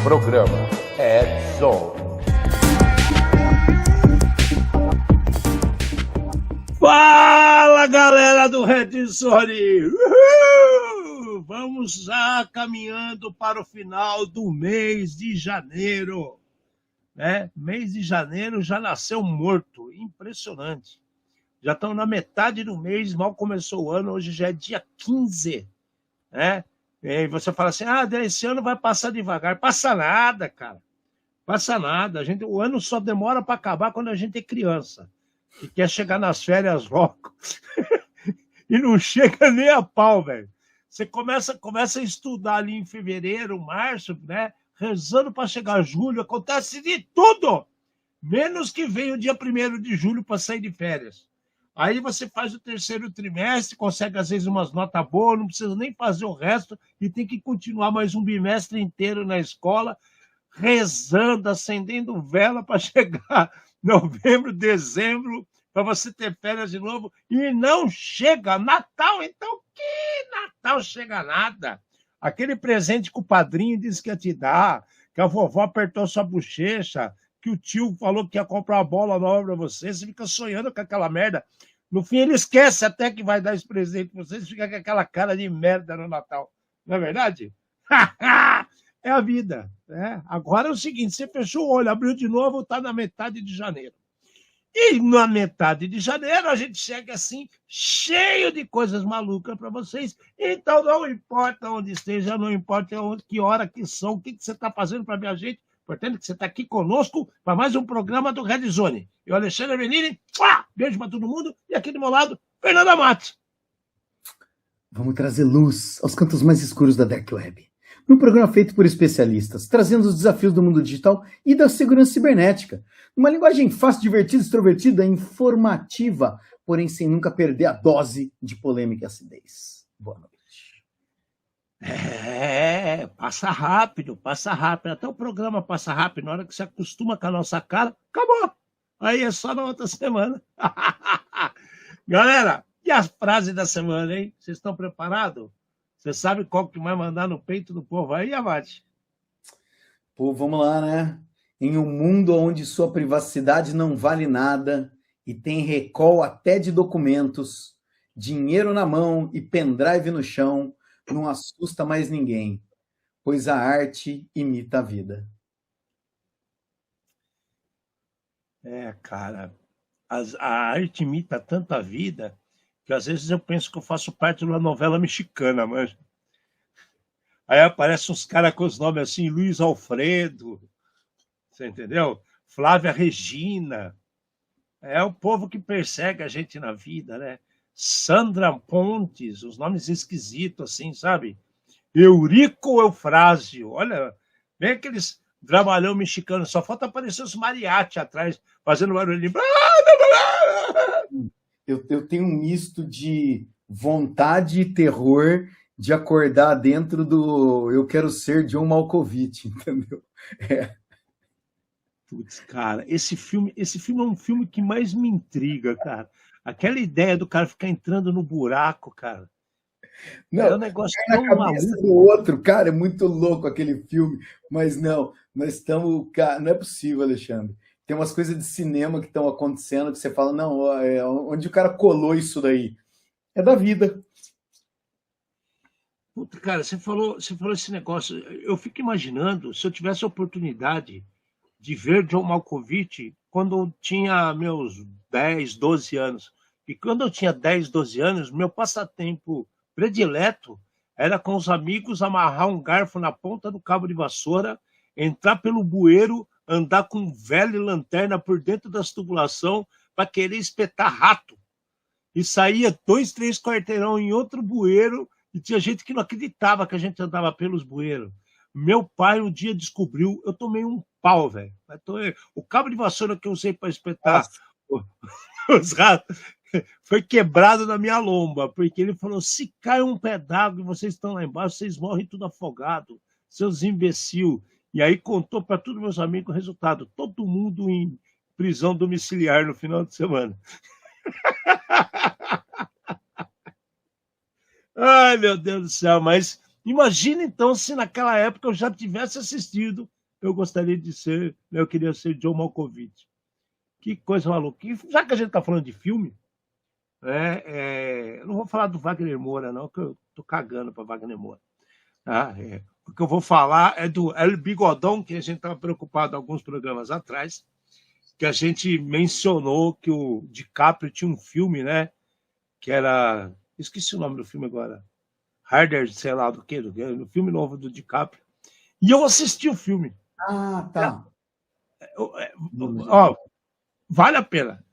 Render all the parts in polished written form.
Programa Edson. Fala, galera do Redzone! Uhul! Vamos já caminhando para o final do mês de janeiro. Né? Mês de janeiro já nasceu morto. Impressionante. Já estão na metade do mês, mal começou o ano, hoje já é dia 15. Né? E aí você fala assim, esse ano vai passar devagar. Passa nada, cara. Passa nada. O ano só demora para acabar quando a gente é criança. E quer chegar nas férias logo. E não chega nem a pau, velho. Você começa a estudar ali em fevereiro, março, né? Rezando para chegar julho, acontece de tudo, menos que vem o dia 1º de julho para sair de férias. Aí você faz o terceiro trimestre, consegue às vezes umas notas boas, não precisa nem fazer o resto e tem que continuar mais um bimestre inteiro na escola, rezando, acendendo vela para chegar novembro, dezembro, para você ter férias de novo, e não chega. Natal, então que Natal chega nada. Aquele presente que o padrinho disse que ia te dar, que a vovó apertou sua bochecha, que o tio falou que ia comprar uma bola nova para você, você fica sonhando com aquela merda. No fim, ele esquece até que vai dar esse presente para você, fica com aquela cara de merda no Natal. Não é verdade? É a vida. Né? Agora é o seguinte, você fechou o olho, abriu de novo, está na metade de janeiro. E na metade de janeiro a gente chega assim, cheio de coisas malucas para vocês. Então não importa onde esteja, não importa onde, que hora que são, o que você está fazendo para minha gente. Portanto, que você está aqui conosco para mais um programa do Redzone. Eu, Alexandre Benini, beijo para todo mundo. E aqui do meu lado, Fernanda Matos. Vamos trazer luz aos cantos mais escuros da Dark Web. Num programa feito por especialistas, trazendo os desafios do mundo digital e da segurança cibernética. Numa linguagem fácil, divertida, extrovertida, informativa, porém sem nunca perder a dose de polêmica e acidez. Boa noite. Passa rápido. Até o programa passa rápido. Na hora que você acostuma com a nossa cara, acabou. Aí é só na outra semana. Galera, e a frase da semana, hein? Vocês estão preparados? Você sabe qual que vai mandar no peito do povo aí, Abate? Pô, vamos lá, né? Em um mundo onde sua privacidade não vale nada e tem recall até de documentos, dinheiro na mão e pendrive no chão, não assusta mais ninguém, pois a arte imita a vida. Cara, a arte imita tanta vida que às vezes eu penso que eu faço parte de uma novela mexicana, mas aí aparecem uns caras com os nomes assim, Luiz Alfredo, você entendeu? Flávia Regina. É o povo que persegue a gente na vida, né? Sandra Pontes, os nomes esquisitos assim, sabe? Eurico Eufrásio, olha, bem aqueles dramalhão mexicano, só falta aparecer os mariachi atrás, fazendo barulhinho. Eu tenho um misto de vontade e terror de acordar dentro do Eu Quero Ser John Malkovich, entendeu? Putz, cara, esse filme é um filme que mais me intriga, cara. Aquela ideia do cara ficar entrando no buraco, cara. Não, é um negócio na tão cabeça maluco. do outro, cara, é muito louco aquele filme, mas não, nós estamos, cara, não é possível, Alexandre. Tem umas coisas de cinema que estão acontecendo que você fala, não, onde o cara colou isso daí? É da vida. Puta, cara, você falou esse negócio. Eu fico imaginando se eu tivesse a oportunidade de ver John Malkovich quando eu tinha meus 10, 12 anos. E quando eu tinha 10, 12 anos, meu passatempo predileto era com os amigos amarrar um garfo na ponta do cabo de vassoura, entrar pelo bueiro, andar com velha lanterna por dentro das tubulações para querer espetar rato. E saía 2, 3 quarteirão em outro bueiro e tinha gente que não acreditava que a gente andava pelos bueiros. Meu pai um dia descobriu, eu tomei um pau, velho. O cabo de vassoura que eu usei para espetar os ratos foi quebrado na minha lomba, porque ele falou, se cai um pé d'água e vocês estão lá embaixo, vocês morrem tudo afogado, seus imbecil. E aí contou para todos meus amigos o resultado. Todo mundo em prisão domiciliar no final de semana. Ai, meu Deus do céu, mas imagina então se naquela época eu já tivesse assistido eu gostaria de ser, eu queria ser John Malkovich. Que coisa maluca. Já que a gente está falando de filme, eu não vou falar do Wagner Moura, não, que eu tô cagando para Wagner Moura. Tá? O que eu vou falar é do El Bigodão, que a gente estava preocupado alguns programas atrás, que a gente mencionou que o DiCaprio tinha um filme, né? Que era. Esqueci o nome do filme agora. Harder, sei lá do que, no filme novo do DiCaprio. E eu assisti o filme. Ah, tá. Ó, vale a pena.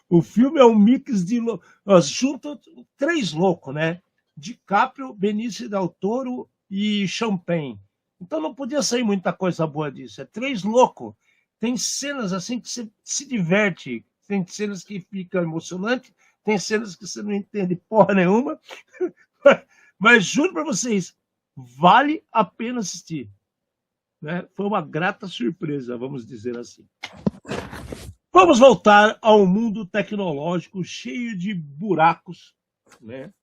O filme é um mix de. Juntam 3 loucos, né? DiCaprio, Benício Del Toro e Champagne. Então não podia sair muita coisa boa disso. É 3 loucos. Tem cenas assim que você se diverte. Tem cenas que ficam emocionantes. Tem cenas que você não entende porra nenhuma. Mas juro para vocês, vale a pena assistir. Né? Foi uma grata surpresa, vamos dizer assim. Vamos voltar ao mundo tecnológico cheio de buracos, né?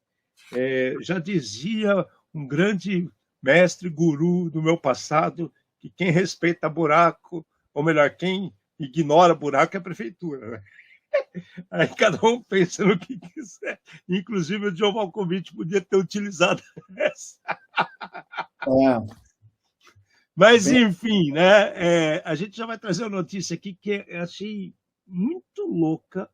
Já dizia um grande mestre guru do meu passado que quem respeita buraco, ou melhor, quem ignora buraco é a prefeitura. Né? Aí cada um pensa no que quiser. Inclusive o John Malkovich podia ter utilizado essa. Mas, enfim, né? A gente já vai trazer uma notícia aqui que eu achei muito louca.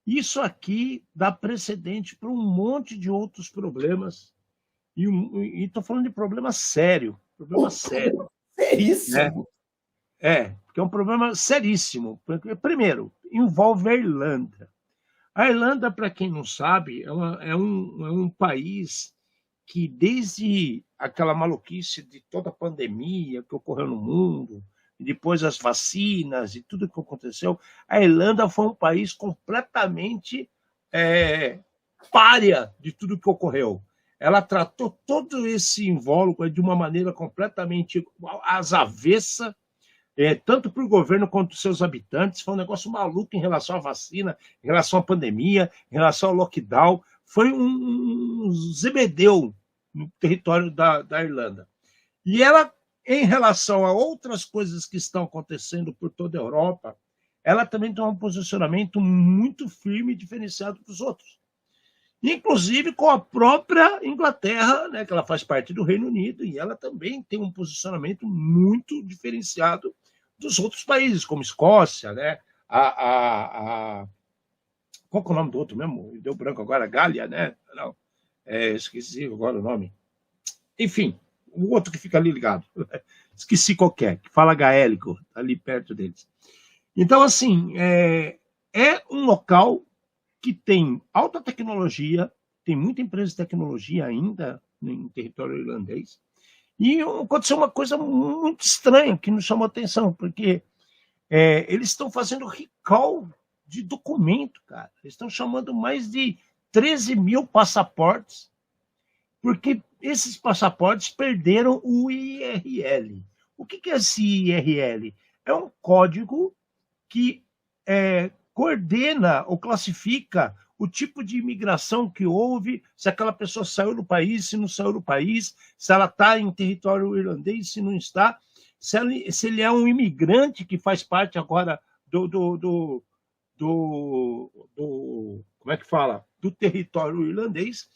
Isso aqui dá precedente para um monte de outros problemas. E estou falando de problema sério. Problema sério. Seríssimo. Porque é um problema seríssimo. Porque, primeiro, envolve a Irlanda. A Irlanda, para quem não sabe, é um país que, desde aquela maluquice de toda a pandemia que ocorreu no mundo, e depois as vacinas e tudo que aconteceu, a Irlanda foi um país completamente pária de tudo que ocorreu. Ela tratou todo esse invólucro de uma maneira completamente às avessas, tanto para o governo quanto para os seus habitantes. Foi um negócio maluco em relação à vacina, em relação à pandemia, em relação ao lockdown. Foi um zebedeu no território da Irlanda. E ela, em relação a outras coisas que estão acontecendo por toda a Europa, ela também tem um posicionamento muito firme e diferenciado dos outros. Inclusive com a própria Inglaterra, né, que ela faz parte do Reino Unido, e ela também tem um posicionamento muito diferenciado dos outros países, como Escócia, né? Qual que é o nome do outro mesmo? Deu branco agora, Gália, né? Não, esqueci agora o nome. Enfim, o outro que fica ali ligado. Esqueci qualquer, que fala gaélico, ali perto deles. Então, assim, é um local que tem alta tecnologia, tem muita empresa de tecnologia ainda em território irlandês, e aconteceu uma coisa muito estranha que nos chamou a atenção, porque eles estão fazendo recall de documento, cara. Eles estão chamando mais de 13 mil passaportes, porque esses passaportes perderam o IRL. O que é esse IRL? É um código que coordena ou classifica o tipo de imigração que houve, se aquela pessoa saiu do país, se não saiu do país, se ela está em território irlandês, se não está, se ele é um imigrante que faz parte agora como é que fala? Do território irlandês.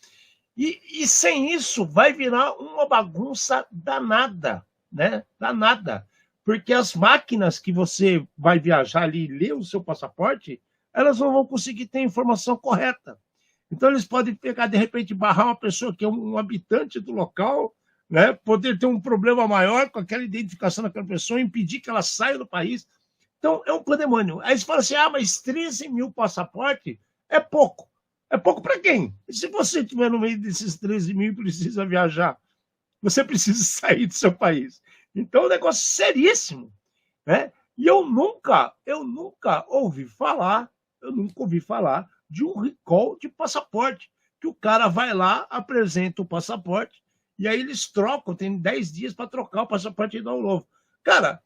E sem isso vai virar uma bagunça danada, né? Danada. Porque as máquinas que você vai viajar ali e ler o seu passaporte, elas não vão conseguir ter a informação correta. Então, eles podem pegar, de repente, barrar uma pessoa que é um habitante do local, né? Poder ter um problema maior com aquela identificação daquela pessoa, impedir que ela saia do país. Então, é um pandemônio. Aí você fala assim, mas 13 mil passaportes é pouco. É pouco para quem? E se você estiver no meio desses 13 mil e precisa viajar, você precisa sair do seu país. Então, é um negócio seríssimo, né? E eu nunca ouvi falar de um recall de passaporte, que o cara vai lá, apresenta o passaporte, e aí eles trocam, tem 10 dias para trocar o passaporte e dar um novo. Cara,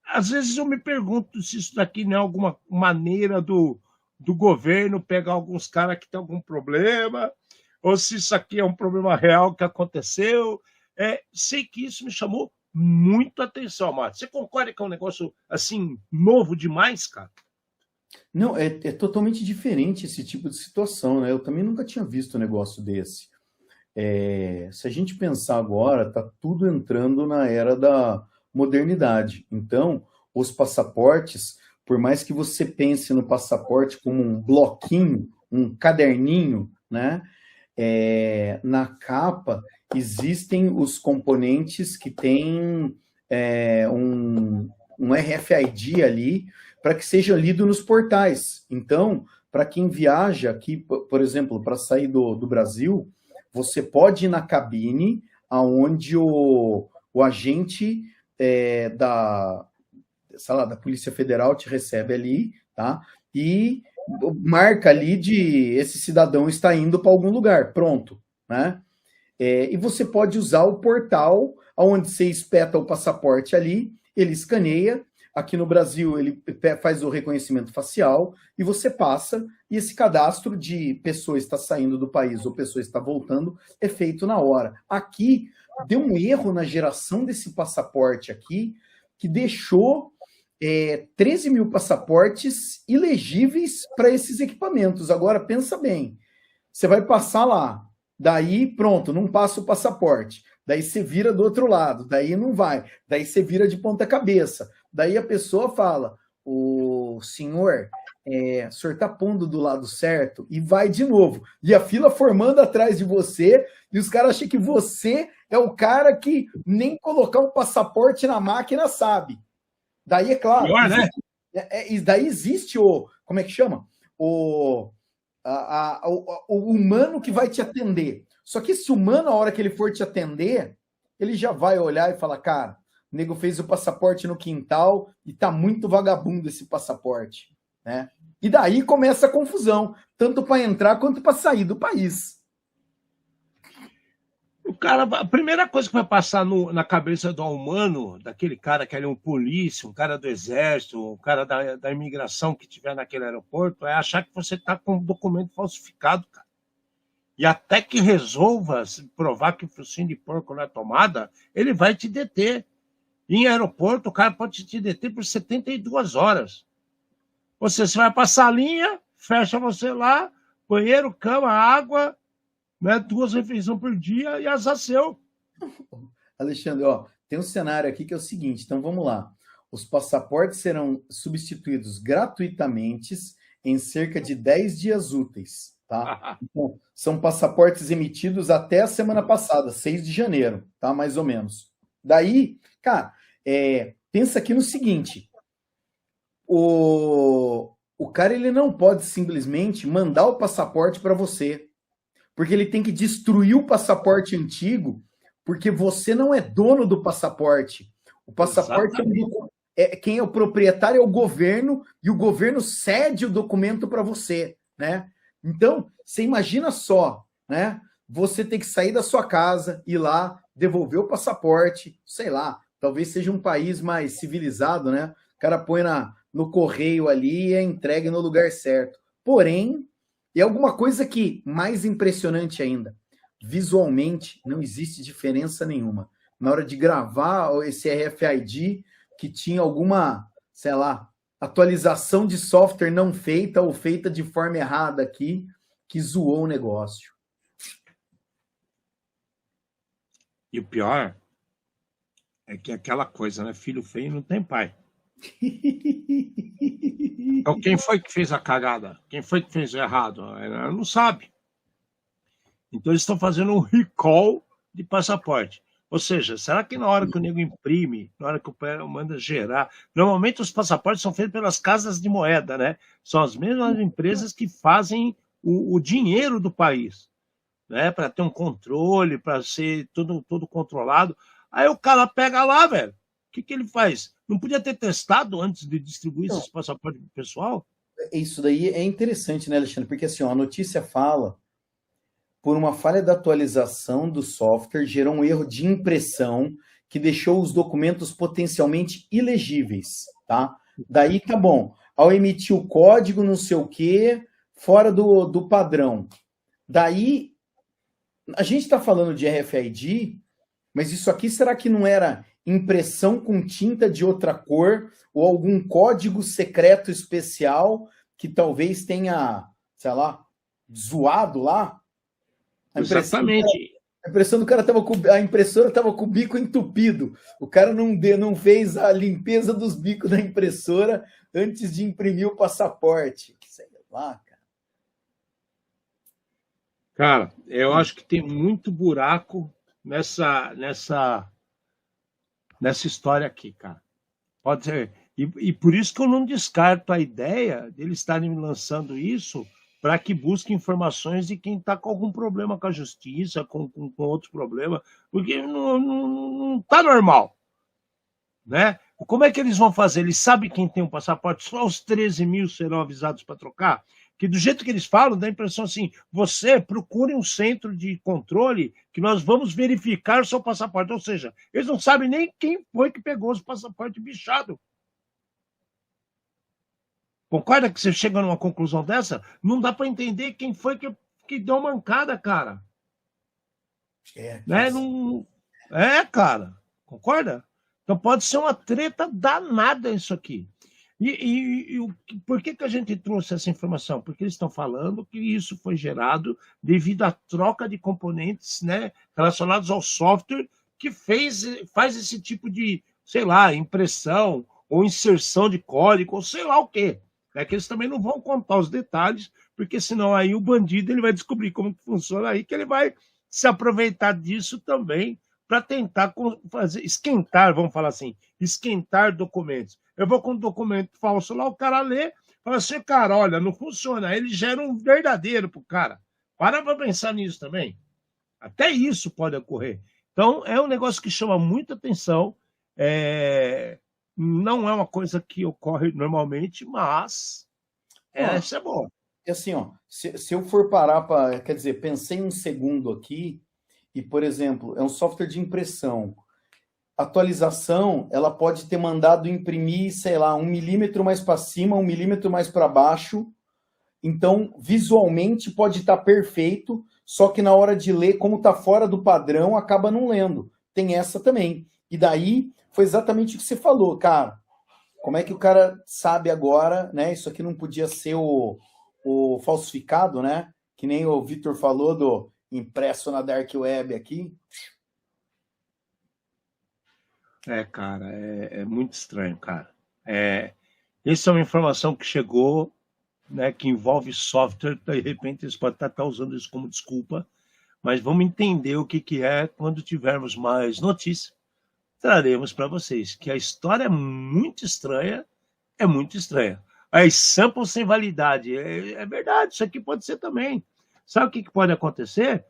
às vezes eu me pergunto se isso daqui não é alguma maneira do governo pegar alguns caras que têm algum problema, ou se isso aqui é um problema real que aconteceu. Sei que isso me chamou muito a atenção, Márcio. Você concorda que é um negócio, assim, novo demais, cara? Não, é totalmente diferente esse tipo de situação, né? Eu também nunca tinha visto um negócio desse. Se a gente pensar agora, está tudo entrando na era da modernidade. Então, os passaportes, por mais que você pense no passaporte como um bloquinho, um caderninho, né? Na capa existem os componentes que têm um RFID ali para que seja lido nos portais. Então, para quem viaja aqui, por exemplo, para sair do Brasil, você pode ir na cabine onde o agente da Polícia Federal te recebe ali, tá? E marca ali de esse cidadão está indo para algum lugar, pronto, né? E você pode usar o portal onde você espeta o passaporte ali, ele escaneia. Aqui no Brasil, ele faz o reconhecimento facial e você passa, e esse cadastro de pessoa está saindo do país ou pessoa está voltando é feito na hora. Aqui, deu um erro na geração desse passaporte aqui, que deixou 13 mil passaportes ilegíveis para esses equipamentos. Agora, pensa bem, você vai passar lá, daí pronto, não passa o passaporte, daí você vira do outro lado, daí não vai, daí você vira de ponta cabeça. Daí a pessoa fala, o senhor está pondo do lado certo, e vai de novo. E a fila formando atrás de você, e os caras acham que você é o cara que nem colocar um passaporte na máquina sabe. Daí, é claro, Pior, né? Daí existe como é que chama? O humano que vai te atender. Só que esse humano, a hora que ele for te atender, ele já vai olhar e falar, cara, o nego fez o passaporte no quintal e tá muito vagabundo esse passaporte, né? E daí começa a confusão, tanto para entrar quanto para sair do país. O cara, a primeira coisa que vai passar na cabeça do humano, daquele cara que é um polícia, um cara do exército, um cara da imigração que estiver naquele aeroporto, é achar que você está com um documento falsificado, cara. E até que resolva provar que o focinho de porco não é tomada, ele vai te deter. Em aeroporto, o cara pode te deter por 72 horas. Você vai passar a linha, fecha você lá, banheiro, cama, água, né, 2 refeições por dia e azar seu. Alexandre, tem um cenário aqui que é o seguinte, então vamos lá. Os passaportes serão substituídos gratuitamente em cerca de 10 dias úteis, tá? Então, são passaportes emitidos até a semana passada, 6 de janeiro, tá? Mais ou menos. Daí, cara, pensa aqui no seguinte, o cara ele não pode simplesmente mandar o passaporte para você, porque ele tem que destruir o passaporte antigo, porque você não é dono do passaporte. O passaporte, quem é o proprietário é o governo, e o governo cede o documento para você, né? Então, você imagina só, né? Você tem que sair da sua casa, ir lá, devolver o passaporte, sei lá, talvez seja um país mais civilizado, né? O cara põe no correio ali e é entregue no lugar certo. Porém, e alguma coisa que, mais impressionante ainda, visualmente não existe diferença nenhuma. Na hora de gravar esse RFID, que tinha alguma, sei lá, atualização de software não feita ou feita de forma errada aqui, que zoou o negócio. E o pior é que aquela coisa, né? Filho feio não tem pai. Então, quem foi que fez a cagada? Quem foi que fez o errado? Ela não sabe. Então, eles estão fazendo um recall de passaporte. Ou seja, será que na hora que o nego imprime, na hora que o pai manda gerar... Normalmente, os passaportes são feitos pelas casas de moeda, né? São as mesmas empresas que fazem o dinheiro do país, né? Para ter um controle, para ser tudo controlado. Aí o cara pega lá, velho. O que ele faz? Não podia ter testado antes de distribuir esses passaportes pro pessoal? Isso daí é interessante, né, Alexandre? Porque assim, a notícia fala, por uma falha da atualização do software, gerou um erro de impressão que deixou os documentos potencialmente ilegíveis, tá? Daí tá bom. Ao emitir o código, não sei o quê, fora do padrão. Daí, a gente está falando de RFID, Mas isso aqui, será que não era impressão com tinta de outra cor ou algum código secreto especial que talvez tenha, sei lá, zoado lá? Exatamente. A impressão do cara tava a impressora estava com o bico entupido. O cara não fez a limpeza dos bicos da impressora antes de imprimir o passaporte. Sei lá, cara. Cara, eu acho que tem muito buraco nessa história aqui, cara. Pode ser. E por isso que eu não descarto a ideia deles estarem lançando isso para que busque informações de quem está com algum problema com a justiça, com outro problema, porque não está normal. Né? Como é que eles vão fazer? Eles sabem quem tem um passaporte, só os 13 mil serão avisados para trocar? Que do jeito que eles falam, dá a impressão assim, você procure um centro de controle que nós vamos verificar o seu passaporte. Ou seja, eles não sabem nem quem foi que pegou os passaportes bichados. Concorda que você chega numa conclusão dessa? Não dá para entender quem foi que deu mancada, cara. Né? Não... cara. Concorda? Então pode ser uma treta danada isso aqui. E por que a gente trouxe essa informação? Porque eles estão falando que isso foi gerado devido à troca de componentes, né, relacionados ao software que faz esse tipo de, sei lá, impressão ou inserção de código, ou sei lá o quê. É que eles também não vão contar os detalhes, porque senão aí o bandido ele vai descobrir como que funciona aí, que ele vai se aproveitar disso também para tentar fazer, esquentar, vamos falar assim, esquentar documentos. Eu vou com um documento falso lá, o cara lê, fala assim, cara, olha, não funciona. Aí ele gera um verdadeiro pro cara. Para pensar nisso também. Até isso pode ocorrer. Então, é um negócio que chama muita atenção. Não é uma coisa que ocorre normalmente, mas essa é boa. E assim, ó, se eu for parar para, quer dizer, pensei um segundo aqui, e, por exemplo, é um software de impressão. Atualização, ela pode ter mandado imprimir, sei lá, 1 milímetro mais para cima, 1 milímetro mais para baixo. Então, visualmente pode estar perfeito, só que na hora de ler, como está fora do padrão, acaba não lendo. Tem essa também. E daí, foi exatamente o que você falou, cara. Como é que o cara sabe agora, né? Isso aqui não podia ser o falsificado, né? Que nem o Vitor falou do impresso na Dark Web aqui. Cara, é muito estranho, cara. Essa é uma informação que chegou, né, que envolve software, de repente eles podem estar usando isso como desculpa, mas vamos entender o que é quando tivermos mais notícias. Traremos para vocês, que a história é muito estranha. As samples sem validade, é verdade, isso aqui pode ser também. Sabe o que pode acontecer?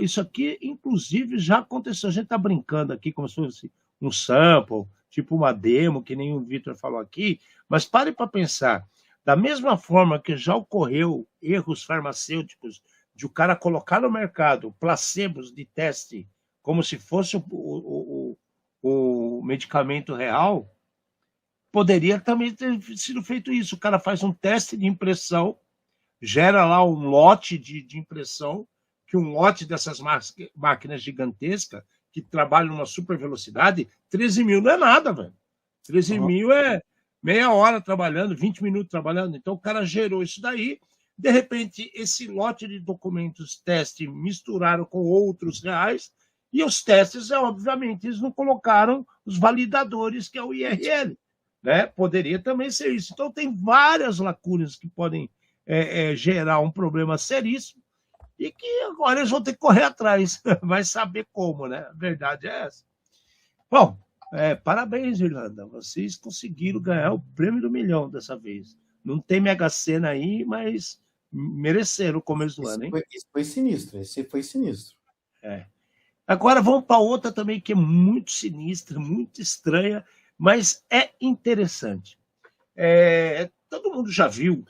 Isso aqui, inclusive, já aconteceu. A gente está brincando aqui como se fosse um sample, tipo uma demo, que nem o Vitor falou aqui, mas pare para pensar. Da mesma forma que já ocorreu erros farmacêuticos de o cara colocar no mercado placebos de teste como se fosse o medicamento real, poderia também ter sido feito isso. O cara faz um teste de impressão, gera lá um lote de impressão, que um lote dessas máquinas gigantescas, que trabalham numa super velocidade, 13 mil não é nada, velho. 13 mil é meia hora trabalhando, 20 minutos trabalhando. Então o cara gerou isso daí. De repente, esse lote de documentos teste misturaram com outros reais, e os testes, obviamente, eles não colocaram os validadores, que é o IRL. Né? Poderia também ser isso. Então, tem várias lacunas que podem gerar um problema seríssimo e que agora eles vão ter que correr atrás. Vai saber como, né? A verdade é essa. Bom, parabéns, Irlanda. Vocês conseguiram ganhar o prêmio do milhão dessa vez. Não tem Mega Sena aí, mas mereceram o começo do ano, hein? Esse foi sinistro. Agora vamos para outra também que é muito sinistra, muito estranha, mas é interessante. Todo mundo já viu,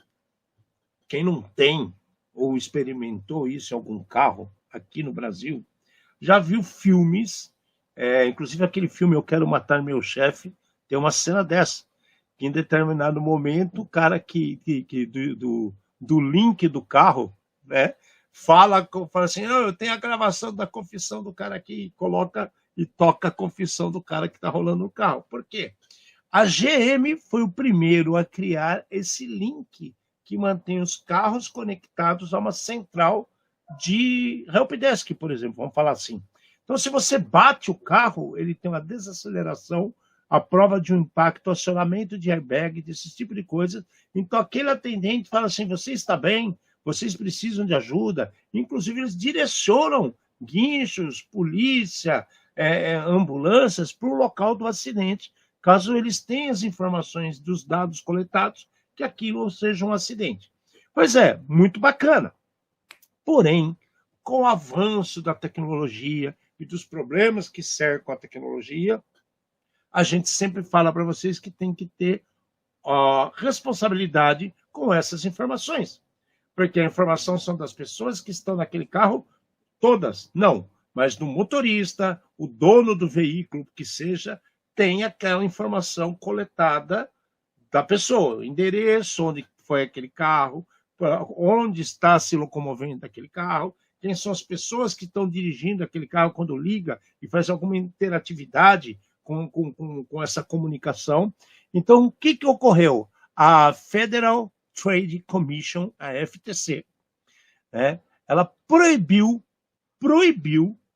quem não tem ou experimentou isso em algum carro aqui no Brasil, já viu filmes, inclusive aquele filme Eu Quero Matar Meu Chefe, tem uma cena dessa, que em determinado momento o cara do link do carro, né, fala assim, eu tenho a gravação da confissão do cara aqui, e coloca e toca a confissão do cara que está rolando no carro. Por quê? A GM foi o primeiro a criar esse link que mantém os carros conectados a uma central de helpdesk, por exemplo, vamos falar assim. Então, se você bate o carro, ele tem uma desaceleração, a prova de um impacto, acionamento de airbag, desse tipo de coisa. Então, aquele atendente fala assim, você está bem? Vocês precisam de ajuda? Inclusive, eles direcionam guinchos, polícia, ambulâncias para o local do acidente, caso eles tenham as informações dos dados coletados, que aquilo seja um acidente. Pois é, muito bacana. Porém, com o avanço da tecnologia e dos problemas que cercam a tecnologia, a gente sempre fala para vocês que tem que ter responsabilidade com essas informações. Porque a informação são das pessoas que estão naquele carro, todas, não, mas do motorista, o dono do veículo, que seja, tem aquela informação coletada da pessoa, o endereço, onde foi aquele carro, onde está se locomovendo aquele carro, quem são as pessoas que estão dirigindo aquele carro quando liga e faz alguma interatividade com essa comunicação. Então, o que ocorreu? A Federal Trade Commission, a FTC, né, ela proibiu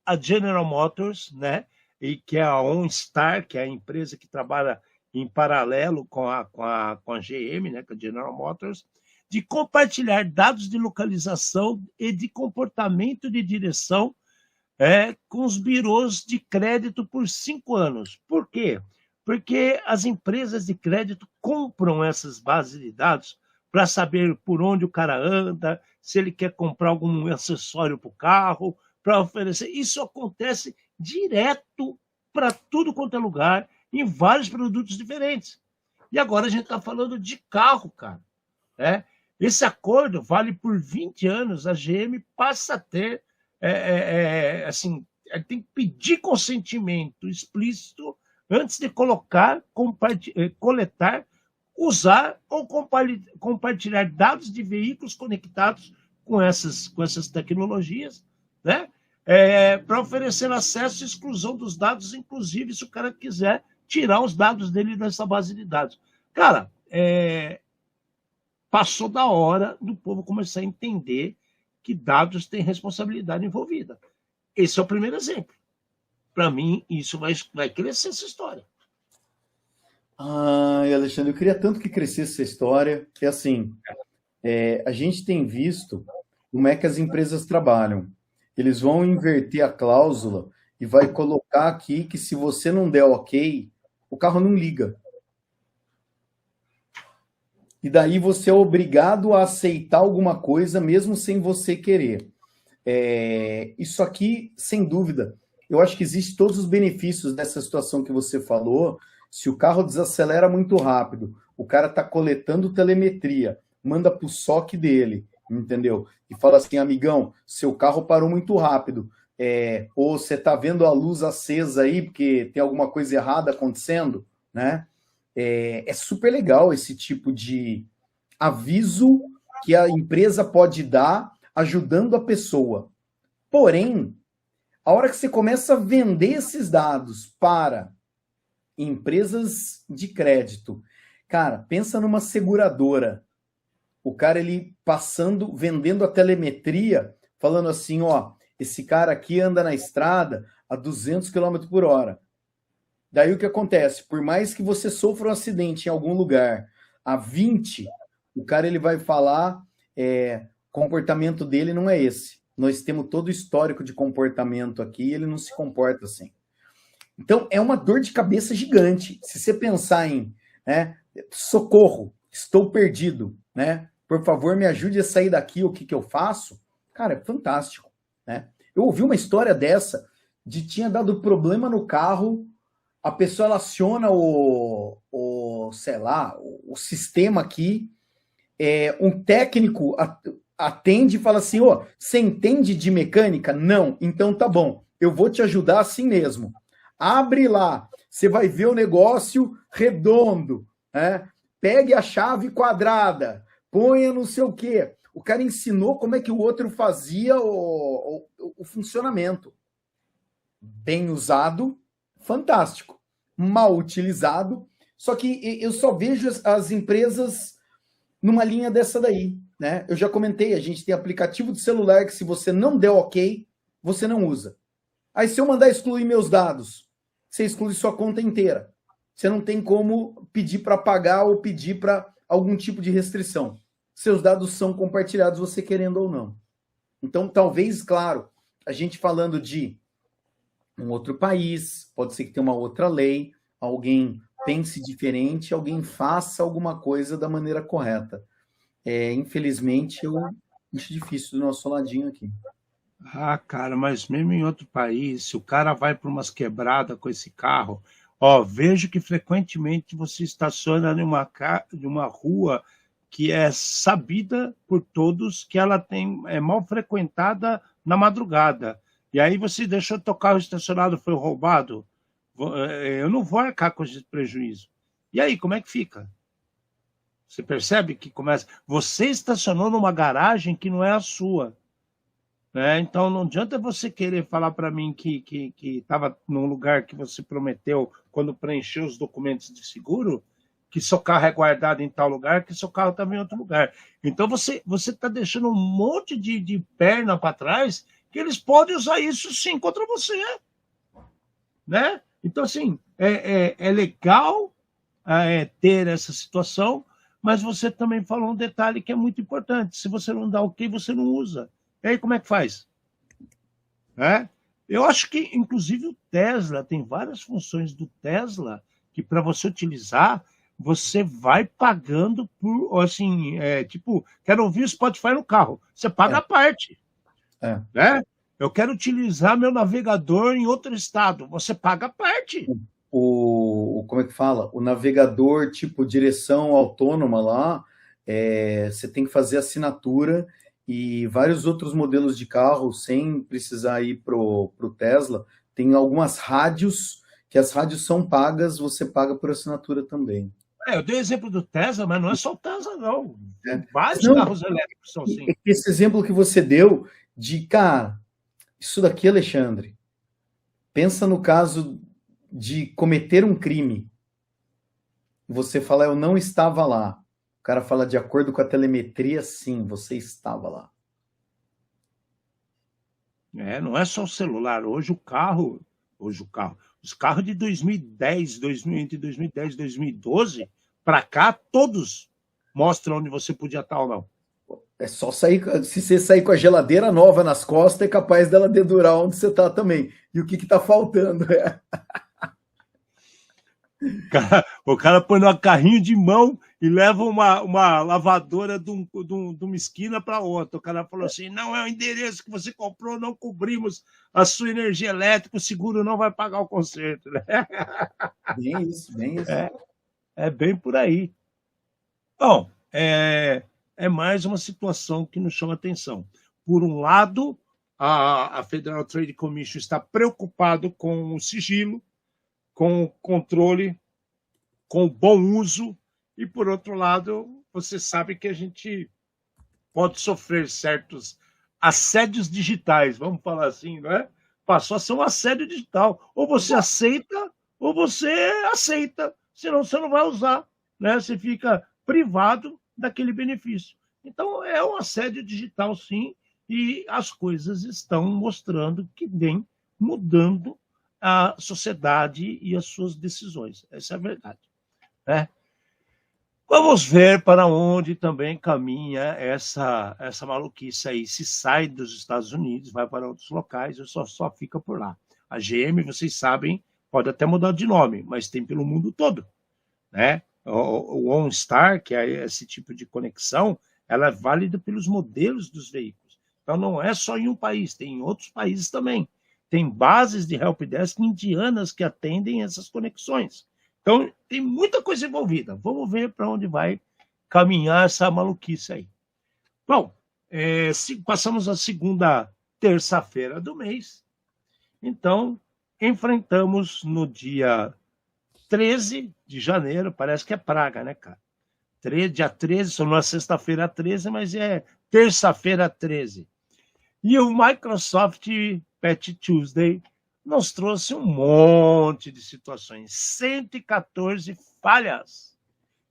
a General Motors, né, e que é a OnStar, que é a empresa que trabalha em paralelo com a GM, né, com a General Motors, de compartilhar dados de localização e de comportamento de direção com os birôs de crédito por 5 anos. Por quê? Porque as empresas de crédito compram essas bases de dados para saber por onde o cara anda, se ele quer comprar algum acessório para o carro, para oferecer. Isso acontece direto para tudo quanto é lugar, em vários produtos diferentes. E agora a gente está falando de carro, cara. Né? Esse acordo vale por 20 anos, a GM passa a ter, assim, tem que pedir consentimento explícito antes de colocar, coletar, usar ou compartilhar dados de veículos conectados com essas tecnologias, né? Para oferecer acesso e exclusão dos dados, inclusive se o cara quiser tirar os dados dele dessa base de dados. Cara, passou da hora do povo começar a entender que dados têm responsabilidade envolvida. Esse é o primeiro exemplo. Para mim, isso vai crescer essa história. Ai, Alexandre, eu queria tanto que crescesse essa história, que assim, a gente tem visto como é que as empresas trabalham. Eles vão inverter a cláusula e vai colocar aqui que se você não der ok, o carro não liga. E daí você é obrigado a aceitar alguma coisa mesmo sem você querer. Isso aqui, sem dúvida, eu acho que existem todos os benefícios dessa situação que você falou. Se o carro desacelera muito rápido, o cara está coletando telemetria, manda para o SOC dele, entendeu? E fala assim, amigão, seu carro parou muito rápido, ou você está vendo a luz acesa aí porque tem alguma coisa errada acontecendo, né? É super legal esse tipo de aviso que a empresa pode dar ajudando a pessoa. Porém, a hora que você começa a vender esses dados para empresas de crédito, cara, pensa numa seguradora. O cara, ele vendendo a telemetria, falando assim, ó, esse cara aqui anda na estrada a 200 km por hora. Daí o que acontece? Por mais que você sofra um acidente em algum lugar a 20, o cara ele vai falar, o comportamento dele não é esse. Nós temos todo o histórico de comportamento aqui e ele não se comporta assim. Então, é uma dor de cabeça gigante. Se você pensar em, socorro, estou perdido, né? Por favor, me ajude a sair daqui, o que eu faço? Cara, é fantástico, né? Eu ouvi uma história dessa, tinha dado problema no carro, a pessoa ela aciona o sistema aqui, um técnico atende e fala assim, você entende de mecânica? Não, então tá bom, eu vou te ajudar assim mesmo. Abre lá, você vai ver o negócio redondo, né? Pegue a chave quadrada, ponha não sei o quê. O cara ensinou como é que o outro fazia o funcionamento. bem usado, fantástico. Mal utilizado, só que eu só vejo as empresas numa linha dessa daí, né? Eu já comentei, a gente tem aplicativo de celular que se você não der ok, você não usa. Aí se eu mandar excluir meus dados, você exclui sua conta inteira. Você não tem como pedir para pagar ou pedir para algum tipo de restrição. Seus dados são compartilhados, você querendo ou não. Então, talvez, claro, a gente falando de um outro país, pode ser que tenha uma outra lei, alguém pense diferente, alguém faça alguma coisa da maneira correta. Infelizmente, eu acho difícil do nosso ladinho aqui. Ah, cara, mas mesmo em outro país, se o cara vai para umas quebradas com esse carro, ó, vejo que frequentemente você estaciona numa rua que é sabida por todos que ela é mal frequentada na madrugada. E aí você deixou teu carro estacionado, foi roubado, eu não vou arcar com esse prejuízo. E aí, como é que fica? Você percebe que começa... Você estacionou numa garagem que não é a sua. Né? Então, não adianta você querer falar para mim que estava num lugar que você prometeu quando preencheu os documentos de seguro, que seu carro é guardado em tal lugar, que seu carro estava em outro lugar. Então, você está deixando um monte de perna para trás que eles podem usar isso sim contra você. Né? Então, assim, é legal ter essa situação, mas você também falou um detalhe que é muito importante. Se você não dá ok, você não usa. E aí, como é que faz? Eu acho que, inclusive, o Tesla, tem várias funções do Tesla que, para você utilizar, você vai pagando por, assim, tipo, quero ouvir o Spotify no carro. Você paga a parte. Né? Eu quero utilizar meu navegador em outro estado. Você paga a parte. Como é que fala? O navegador, tipo, direção autônoma lá, você tem que fazer assinatura e vários outros modelos de carro, sem precisar ir pro Tesla, tem algumas rádios, que as rádios são pagas, você paga por assinatura também. Eu dei o exemplo do Tesla, mas não é só o Tesla, não. Vários carros elétricos são assim. Esse exemplo que você deu de, cara, isso daqui, Alexandre, pensa no caso de cometer um crime. Você fala, eu não estava lá. O cara fala, de acordo com a telemetria, sim, você estava lá. Não é só o celular. Hoje o carro, os carros de 2010, entre 2010 e 2012, para cá, todos mostram onde você podia estar ou não. É só sair, se você sair com a geladeira nova nas costas, é capaz dela dedurar onde você está também. E o que está faltando. O cara põe no carrinho de mão e leva uma lavadora de uma esquina para outra. O cara falou assim, não é o endereço que você comprou, não cobrimos a sua energia elétrica, o seguro não vai pagar o conserto. Né? Bem isso. É bem por aí. Bom, é mais uma situação que nos chama atenção. Por um lado, a Federal Trade Commission está preocupado com o sigilo, com o controle, com o bom uso, e, por outro lado, você sabe que a gente pode sofrer certos assédios digitais, vamos falar assim, não é? Passou a ser um assédio digital. Ou você aceita, ou você aceita, senão você não vai usar, né? Você fica privado daquele benefício. Então, é um assédio digital, sim, e as coisas estão mostrando que vem mudando a sociedade e as suas decisões. Essa é a verdade. Né? Vamos ver para onde também caminha essa maluquice aí. Se sai dos Estados Unidos, vai para outros locais, ou só fica por lá. A GM, vocês sabem, pode até mudar de nome, mas tem pelo mundo todo. Né? O OnStar, que é esse tipo de conexão, ela é válida pelos modelos dos veículos. Então, não é só em um país, tem em outros países também. Tem bases de helpdesk indianas que atendem essas conexões. Então, tem muita coisa envolvida. Vamos ver para onde vai caminhar essa maluquice aí. Bom, passamos a segunda terça-feira do mês. Então, enfrentamos no dia 13 de janeiro, parece que é praga, né, cara? Dia 13, só não é sexta-feira 13, mas é terça-feira 13. E o Microsoft Patch Tuesday nos trouxe um monte de situações, 114 falhas.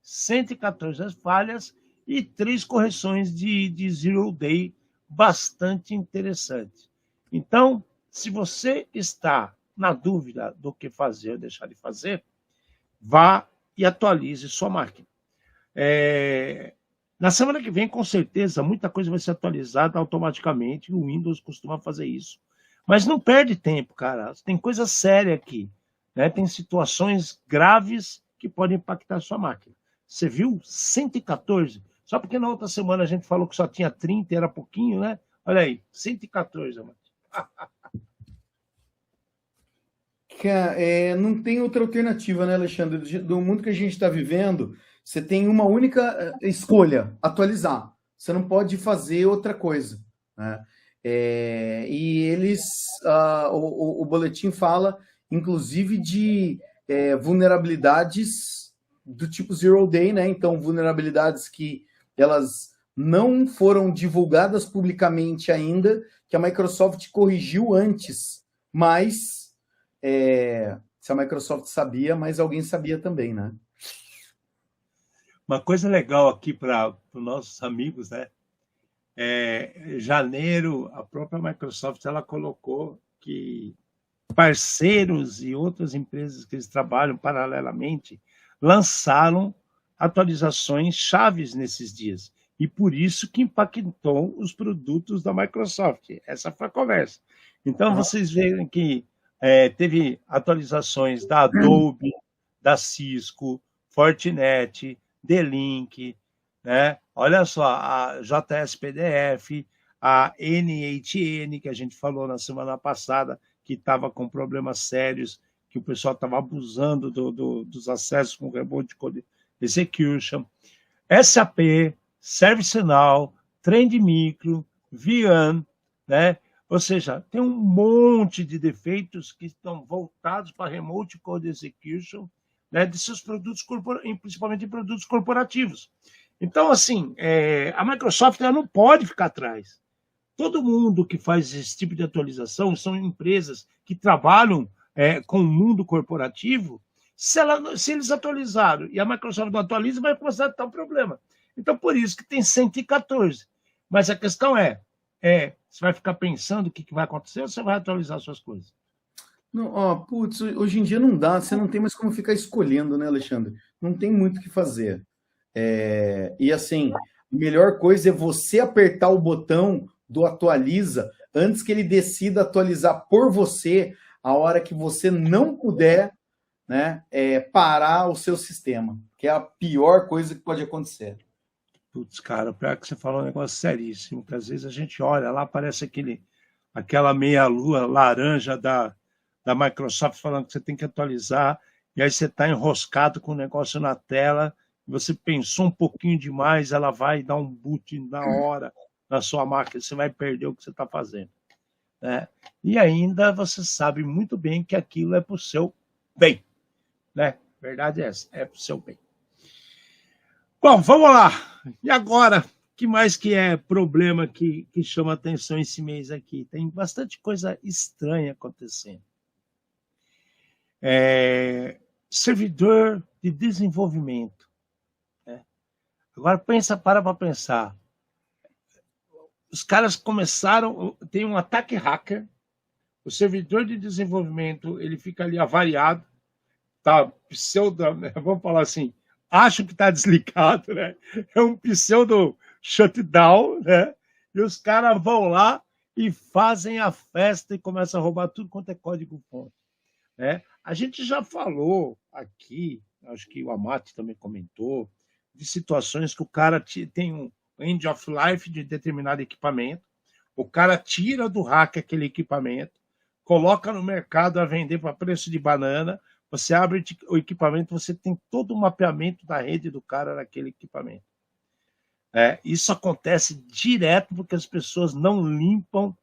114 falhas e 3 correções de Zero Day bastante interessantes. Então, se você está na dúvida do que fazer ou deixar de fazer, vá e atualize sua máquina. Na semana que vem, com certeza, muita coisa vai ser atualizada automaticamente. O Windows costuma fazer isso. Mas não perde tempo, cara. Tem coisa séria aqui, né? Tem situações graves que podem impactar a sua máquina. Você viu? 114. Só porque na outra semana a gente falou que só tinha 30, era pouquinho, né? Olha aí, 114, mano. Não tem outra alternativa, né, Alexandre? Do mundo que a gente está vivendo, você tem uma única escolha: atualizar. Você não pode fazer outra coisa, né? E eles, o boletim fala, inclusive, de vulnerabilidades do tipo Zero Day, né? Então, vulnerabilidades que elas não foram divulgadas publicamente ainda, que a Microsoft corrigiu antes, mas se a Microsoft sabia, mas alguém sabia também, né? Uma coisa legal aqui para os nossos amigos, né? Janeiro, a própria Microsoft ela colocou que parceiros e outras empresas que eles trabalham paralelamente lançaram atualizações chaves nesses dias. E por isso que impactou os produtos da Microsoft. Essa foi a conversa. Então, vocês veem que teve atualizações da Adobe, da Cisco, Fortinet, D-Link, né? Olha só, a JS-PDF, a NHN, que a gente falou na semana passada, que estava com problemas sérios, que o pessoal estava abusando dos acessos com Remote Code Execution, SAP, ServiceNow, Trend Micro, VIAN, né? Ou seja, tem um monte de defeitos que estão voltados para Remote Code Execution, né, de seus produtos, principalmente de produtos corporativos. Então, assim, a Microsoft ela não pode ficar atrás. Todo mundo que faz esse tipo de atualização são empresas que trabalham com o mundo corporativo. Se eles atualizaram e a Microsoft não atualiza, vai começar a ter um problema. Então, por isso que tem 114. Mas a questão você vai ficar pensando o que vai acontecer ou você vai atualizar suas coisas? Não, hoje em dia não dá, você não tem mais como ficar escolhendo, né, Alexandre? Não tem muito o que fazer. E assim, a melhor coisa é você apertar o botão do atualiza antes que ele decida atualizar por você a hora que você não puder, né, parar o seu sistema, que é a pior coisa que pode acontecer. Putz, cara, pior que você falou um negócio seríssimo, que às vezes a gente olha lá, parece aquela meia-lua laranja da Microsoft falando que você tem que atualizar, e aí você está enroscado com o negócio na tela, você pensou um pouquinho demais, ela vai dar um boot na hora na sua máquina, você vai perder o que você está fazendo. Né? E ainda você sabe muito bem que aquilo é para o seu bem. Né? Verdade é essa, é para o seu bem. Bom, vamos lá. E agora, que mais que é problema que chama atenção esse mês aqui? Tem bastante coisa estranha acontecendo. Servidor de desenvolvimento. Né? Agora para pensar. Os caras começaram, tem um ataque hacker, o servidor de desenvolvimento ele fica ali avariado, tá vamos falar assim, acho que está desligado, né? É um pseudo shutdown, né? E os caras vão lá e fazem a festa e começam a roubar tudo quanto é código-fonte. Né? A gente já falou aqui, acho que o Amati também comentou, de situações que o cara tem um end of life de determinado equipamento, o cara tira do hack aquele equipamento, coloca no mercado a vender para preço de banana, você abre o equipamento, você tem todo o mapeamento da rede do cara naquele equipamento. Isso acontece direto porque as pessoas não limpam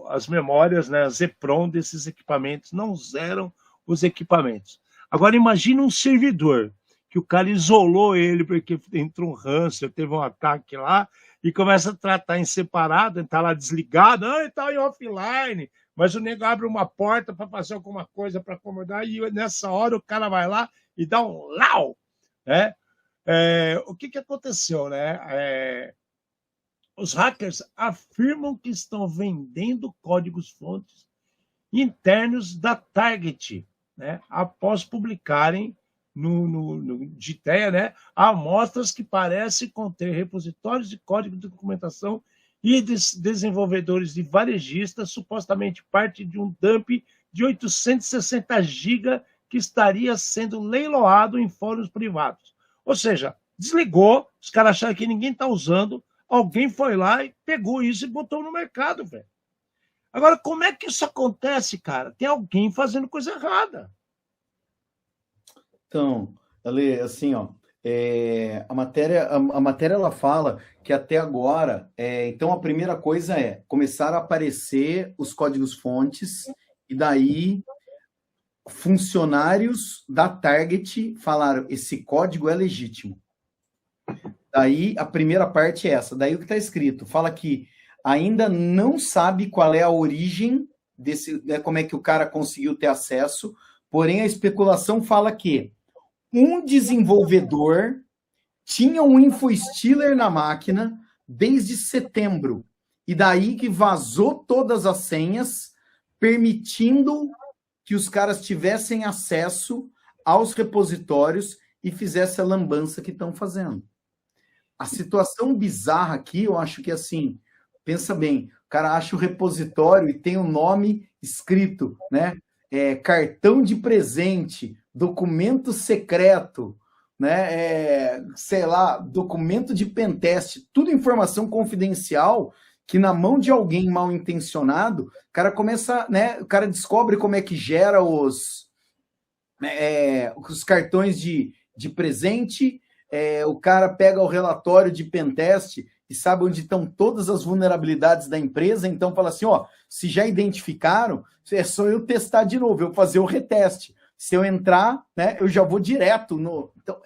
as memórias, né, as EPROM desses equipamentos, não zeram os equipamentos. Agora, imagina um servidor que o cara isolou ele porque entrou um ransomware, teve um ataque lá, e começa a tratar em separado, está lá desligado, está em offline, mas o nego abre uma porta para fazer alguma coisa para acomodar e nessa hora o cara vai lá e dá um lau, né? O que aconteceu, né? Os hackers afirmam que estão vendendo códigos-fontes internos da Target, né? Após publicarem no Gitea, né? Amostras que parecem conter repositórios de código de documentação e desenvolvedores de varejistas, supostamente parte de um dump de 860 GB que estaria sendo leiloado em fóruns privados. Ou seja, desligou, os caras acharam que ninguém está usando, alguém foi lá e pegou isso e botou no mercado, velho. Agora, como é que isso acontece, cara? Tem alguém fazendo coisa errada. Então, Ale, assim, ó, a matéria ela fala que até agora, então a primeira coisa é começar a aparecer os códigos-fontes e daí funcionários da Target falaram, esse código é legítimo. Daí a primeira parte é essa, daí o que está escrito, fala que ainda não sabe qual é a origem desse, né, como é que o cara conseguiu ter acesso, porém a especulação fala que um desenvolvedor tinha um infostealer na máquina desde setembro, e daí que vazou todas as senhas, permitindo que os caras tivessem acesso aos repositórios e fizesse a lambança que estão fazendo. A situação bizarra aqui, eu acho que assim, pensa bem, o cara acha o repositório e tem o nome escrito, né? Cartão de presente, documento secreto, né? Sei lá, documento de pentest, tudo informação confidencial que na mão de alguém mal intencionado, o cara começa, né? O cara descobre como é que gera os cartões de presente, o cara pega o relatório de pentest e sabe onde estão todas as vulnerabilidades da empresa, então fala assim, ó, se já identificaram, é só eu testar de novo, eu fazer o reteste. Se eu entrar, né, eu já vou direto no... Então,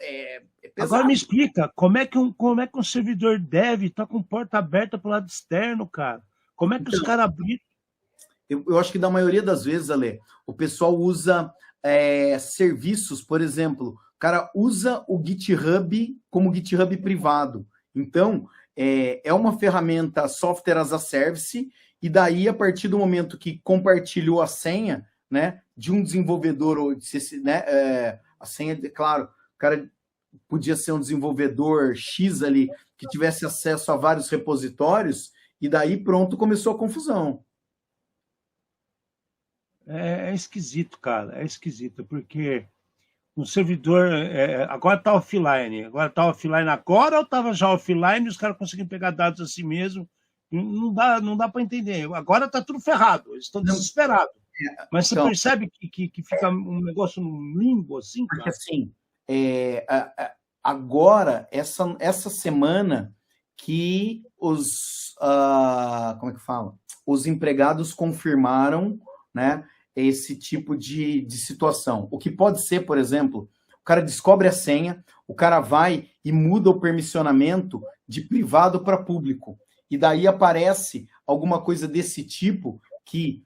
pesado. Agora me explica, como é que um servidor dev está com porta aberta para o lado externo, cara? Como é que os caras abriram? Eu acho que da maioria das vezes, Ale, o pessoal usa serviços, por exemplo, o cara usa o GitHub como GitHub privado. Então, é uma ferramenta software as a service, e daí, a partir do momento que compartilhou a senha, né, de um desenvolvedor, ou né, a senha, claro, o cara podia ser um desenvolvedor X ali, que tivesse acesso a vários repositórios, e daí pronto, começou a confusão. É esquisito, cara, é esquisito, porque um servidor agora está offline, agora ou estava já offline e os caras conseguem pegar dados assim mesmo, não dá para entender. Agora está tudo ferrado, eles estão desesperados. Mas você percebe que fica um negócio num limbo assim, cara? Porque assim, agora, essa semana que como é que fala? Os empregados confirmaram, né, esse tipo de situação. O que pode ser, por exemplo, o cara descobre a senha, o cara vai e muda o permissionamento de privado para público. E daí aparece alguma coisa desse tipo que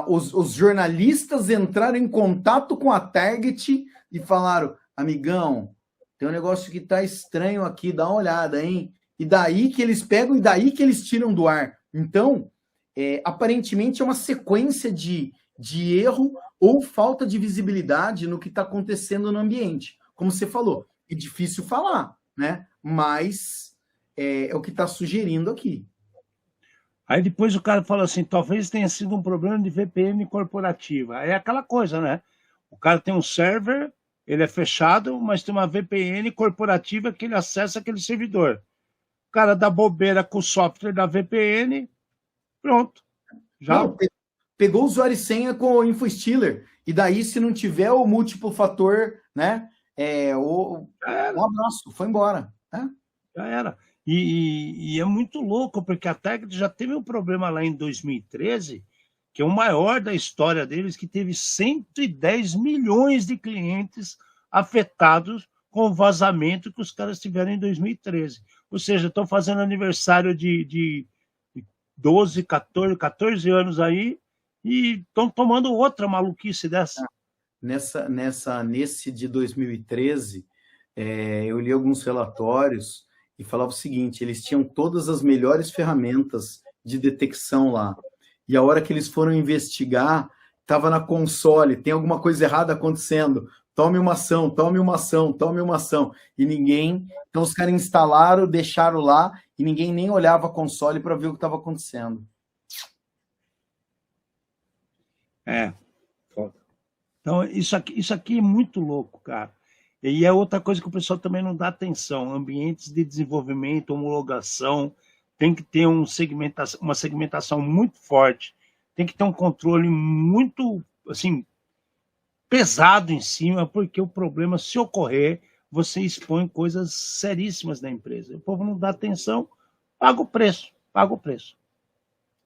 os jornalistas entraram em contato com a Target e falaram, amigão, tem um negócio que tá estranho aqui, dá uma olhada, hein? E daí que eles pegam e daí que eles tiram do ar. Então, aparentemente é uma sequência de erro ou falta de visibilidade no que está acontecendo no ambiente. Como você falou, é difícil falar, né? Mas é o que está sugerindo aqui. Aí depois o cara fala assim, talvez tenha sido um problema de VPN corporativa. É aquela coisa, né? O cara tem um server, ele é fechado, mas tem uma VPN corporativa que ele acessa aquele servidor. O cara dá bobeira com o software da VPN, pronto. Já. Não, pegou o usuário e senha com o InfoStealer. E daí, se não tiver o múltiplo fator, né? Um abraço, foi embora. Já era. E é muito louco, porque a Target já teve um problema lá em 2013, que é o maior da história deles, que teve 110 milhões de clientes afetados com o vazamento que os caras tiveram em 2013. Ou seja, estão fazendo aniversário de 12, 14 anos aí, e estão tomando outra maluquice dessa. Nesse de 2013, eu li alguns relatórios e falava o seguinte: eles tinham todas as melhores ferramentas de detecção lá. E a hora que eles foram investigar, estava na console, tem alguma coisa errada acontecendo. Tome uma ação, tome uma ação, tome uma ação. E ninguém... Então os caras instalaram, deixaram lá, e ninguém nem olhava a console para ver o que estava acontecendo. Foda. Então, isso aqui é muito louco, cara. E é outra coisa que o pessoal também não dá atenção. Ambientes de desenvolvimento, homologação, tem que ter uma segmentação muito forte, tem que ter um controle muito, assim, pesado em cima, porque o problema, se ocorrer, você expõe coisas seríssimas da empresa. O povo não dá atenção, paga o preço.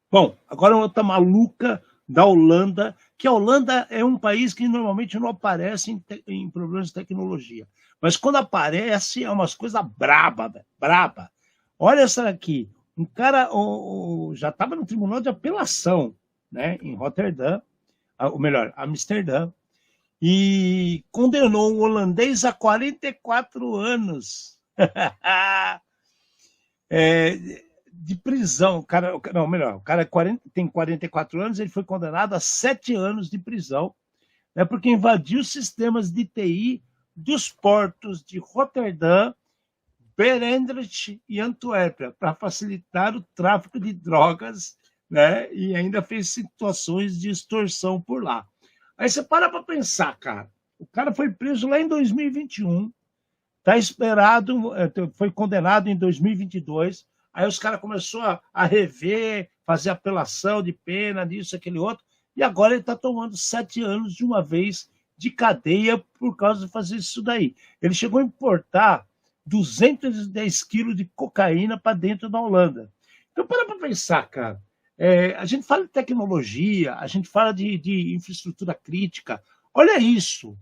Bom, agora outra maluca da Holanda, que a Holanda é um país que normalmente não aparece em problemas de tecnologia. Mas quando aparece, é umas coisas braba. Olha essa daqui. Um cara já estava no tribunal de apelação, né, em Roterdã, ou melhor, Amsterdã, e condenou um holandês a 44 anos de prisão. O cara tem 44 anos, ele foi condenado a 7 anos de prisão, né, porque invadiu sistemas de TI dos portos de Roterdã, Berendrecht e Antuérpia para facilitar o tráfico de drogas, né, e ainda fez situações de extorsão por lá. Aí você para pensar, cara. O cara foi preso lá em 2021, está esperado, foi condenado em 2022. Aí os caras começaram a rever, fazer apelação de pena, disso, aquele outro, e agora ele está tomando 7 anos de uma vez de cadeia por causa de fazer isso daí. Ele chegou a importar 210 quilos de cocaína para dentro da Holanda. Então, para pensar, cara. A gente fala de tecnologia, a gente fala de infraestrutura crítica. Olha isso.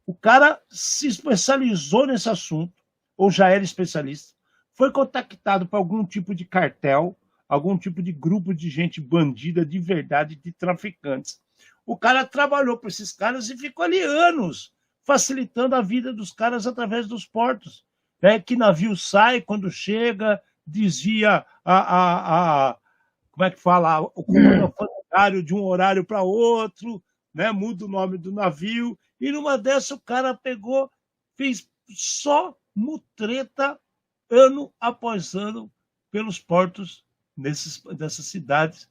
O cara se especializou nesse assunto, ou já era especialista, foi contactado por algum tipo de cartel, algum tipo de grupo de gente bandida de verdade, de traficantes. O cara trabalhou para esses caras e ficou ali anos, facilitando a vida dos caras através dos portos. Né? Que navio sai, quando chega, desvia como é que fala, o comando alfandegário de um horário para outro, né? Muda o nome do navio, e numa dessa o cara pegou, fez só mutreta ano após ano pelos portos dessas cidades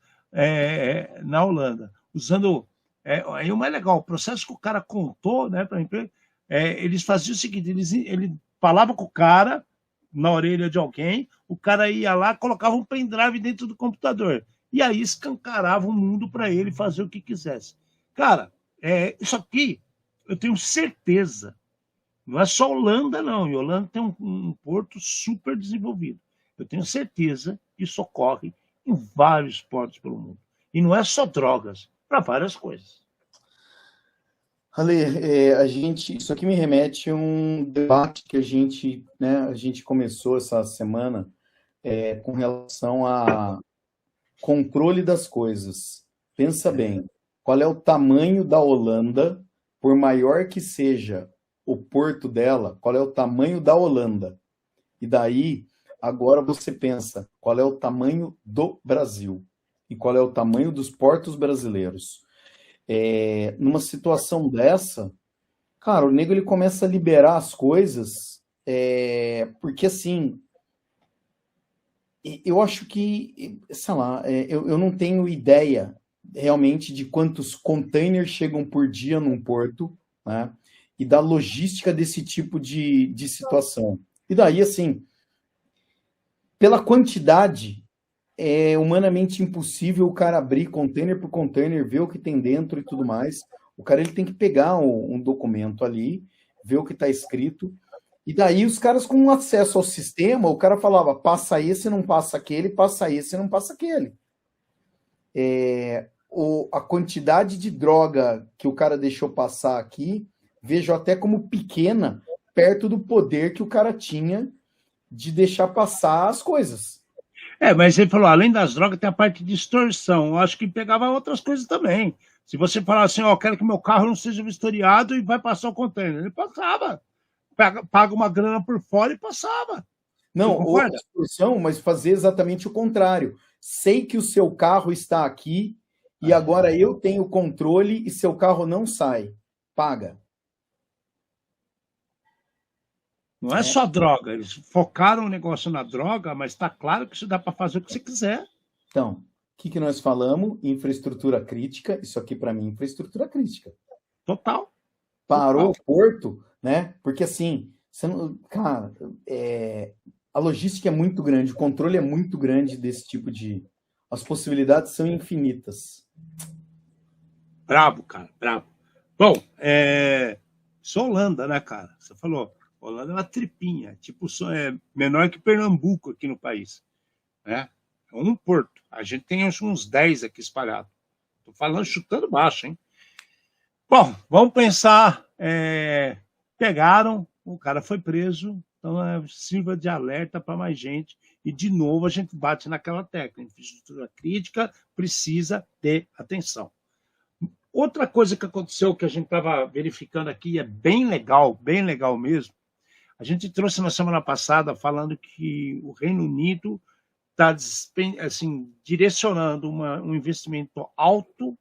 na Holanda, usando... Aí o mais legal, o processo que o cara contou, né, para a empresa, eles faziam o seguinte, ele falava com o cara na orelha de alguém, o cara ia lá, colocava um pendrive dentro do computador, e aí escancarava o mundo para ele fazer o que quisesse. Cara, isso aqui, eu tenho certeza, não é só Holanda, não, e Holanda tem um porto super desenvolvido. Eu tenho certeza que isso ocorre em vários portos pelo mundo. E não é só drogas, para várias coisas. Ale, isso aqui me remete a um debate que a gente começou essa semana com relação a controle das coisas. Pensa bem, qual é o tamanho da Holanda, por maior que seja o porto dela, qual é o tamanho da Holanda? E daí, agora você pensa, qual é o tamanho do Brasil? E qual é o tamanho dos portos brasileiros? Numa situação dessa, cara, o nego ele começa a liberar as coisas, porque assim, eu acho que, sei lá, eu não tenho ideia realmente de quantos containers chegam por dia num porto, né, e da logística desse tipo de situação. E daí, assim, pela quantidade, é humanamente impossível o cara abrir container por container, ver o que tem dentro e tudo mais. O cara ele tem que pegar um documento ali, ver o que está escrito, e daí os caras com acesso ao sistema, o cara falava, passa esse, não passa aquele, passa esse, não passa aquele. A quantidade de droga que o cara deixou passar aqui, vejo até como pequena, perto do poder que o cara tinha de deixar passar as coisas. Mas ele falou, além das drogas, tem a parte de extorsão. Eu acho que pegava outras coisas também. Se você falar assim, ó, quero que meu carro não seja vistoriado e vai passar o container. Ele passava. Paga uma grana por fora e passava. Não, Você concorda? outra solução, mas fazer exatamente o contrário. Sei que o seu carro está aqui e agora eu tenho controle e seu carro não sai. Paga. Não é só droga. Eles focaram o negócio na droga, mas está claro que isso dá para fazer o que você quiser. Então, o que nós falamos? Infraestrutura crítica. Isso aqui, para mim, é infraestrutura crítica. Total. Parou o porto, né? Porque assim, você não, cara, a logística é muito grande, o controle é muito grande desse tipo de. As possibilidades são infinitas. Brabo, cara, brabo. Bom, só Holanda, né, cara? Você falou, Holanda é uma tripinha, tipo, menor que Pernambuco aqui no país, né? É um porto. A gente tem uns 10 aqui espalhados. Tô falando chutando baixo, hein? Bom, vamos pensar. Pegaram, o cara foi preso, então sirva de alerta para mais gente. E, de novo, a gente bate naquela tecla. Infraestrutura crítica precisa ter atenção. Outra coisa que aconteceu, que a gente estava verificando aqui, é bem legal mesmo. A gente trouxe na semana passada falando que o Reino Unido está assim, direcionando um investimento alto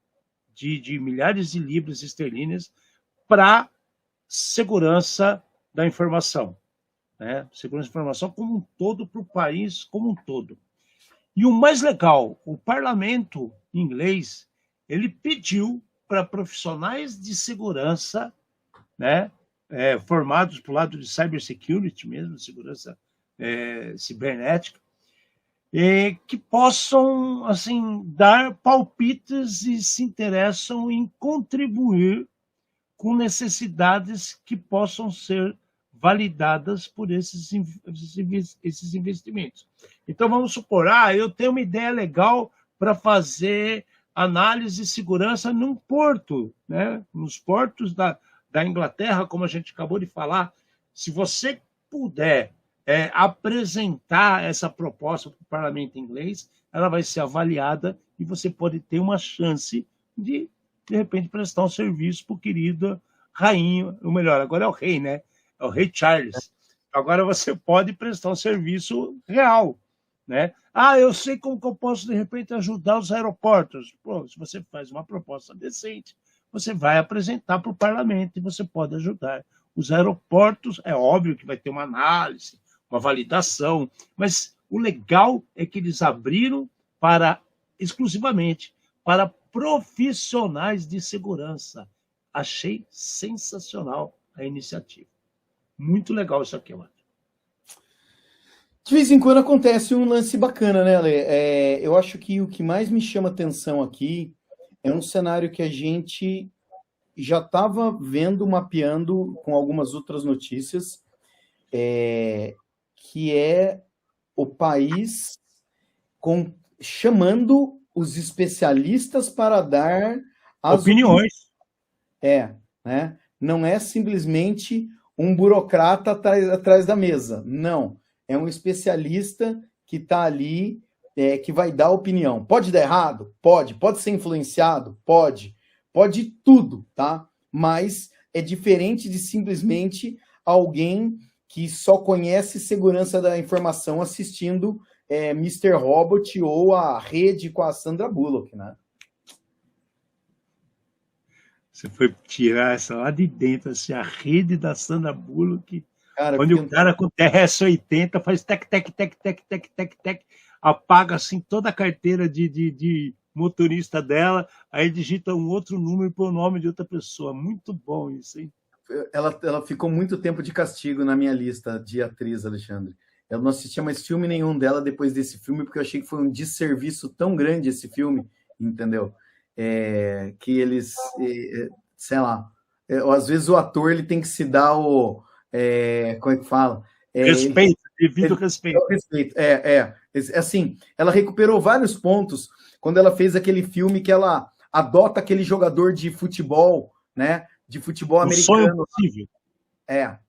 de milhares de libras esterlinas para segurança da informação, né? Segurança da informação como um todo, para o país como um todo. E o mais legal, o parlamento inglês, ele pediu para profissionais de segurança, né, formados para o lado de cybersecurity mesmo, segurança cibernética, que possam, assim, dar palpites e se interessam em contribuir com necessidades que possam ser validadas por esses investimentos. Então, vamos supor, eu tenho uma ideia legal para fazer análise de segurança num porto, né? Nos portos da Inglaterra, como a gente acabou de falar. Se você puder apresentar essa proposta para o parlamento inglês, ela vai ser avaliada e você pode ter uma chance de repente, prestar um serviço para o querido rainha, ou melhor, agora é o rei, né? É o rei Charles. Agora você pode prestar um serviço real, né? Eu sei como que eu posso, de repente, ajudar os aeroportos. Pô, se você faz uma proposta decente, você vai apresentar para o parlamento e você pode ajudar. Os aeroportos, é óbvio que vai ter uma análise, uma validação, mas o legal é que eles abriram exclusivamente para profissionais de segurança. Achei sensacional a iniciativa. Muito legal isso aqui, mano. De vez em quando acontece um lance bacana, né, Ale? Eu acho que o que mais me chama atenção aqui é um cenário que a gente já estava vendo, mapeando com algumas outras notícias, que é o país chamando os especialistas para dar as opiniões. Né? Não é simplesmente um burocrata atrás da mesa. Não. É um especialista que está ali, que vai dar opinião. Pode dar errado? Pode. Pode ser influenciado? Pode. Pode tudo, tá? Mas é diferente de simplesmente alguém que só conhece segurança da informação assistindo Mr. Robot ou a Rede com a Sandra Bullock, né? Você foi tirar essa lá de dentro, assim, a Rede da Sandra Bullock, cara, onde o cara com o TRS-80 faz tec, apaga assim toda a carteira de motorista dela, aí digita um outro número para o nome de outra pessoa. Muito bom isso, hein? Ela ficou muito tempo de castigo na minha lista de atriz, Alexandre. Eu não assistia mais filme nenhum dela depois desse filme, porque eu achei que foi um desserviço tão grande esse filme, entendeu? Que eles, sei lá, às vezes o ator ele tem que se dar o, como é que fala? Respeito, devido respeito. Assim, ela recuperou vários pontos quando ela fez aquele filme que ela adota aquele jogador de futebol, né? De futebol americano. Possível.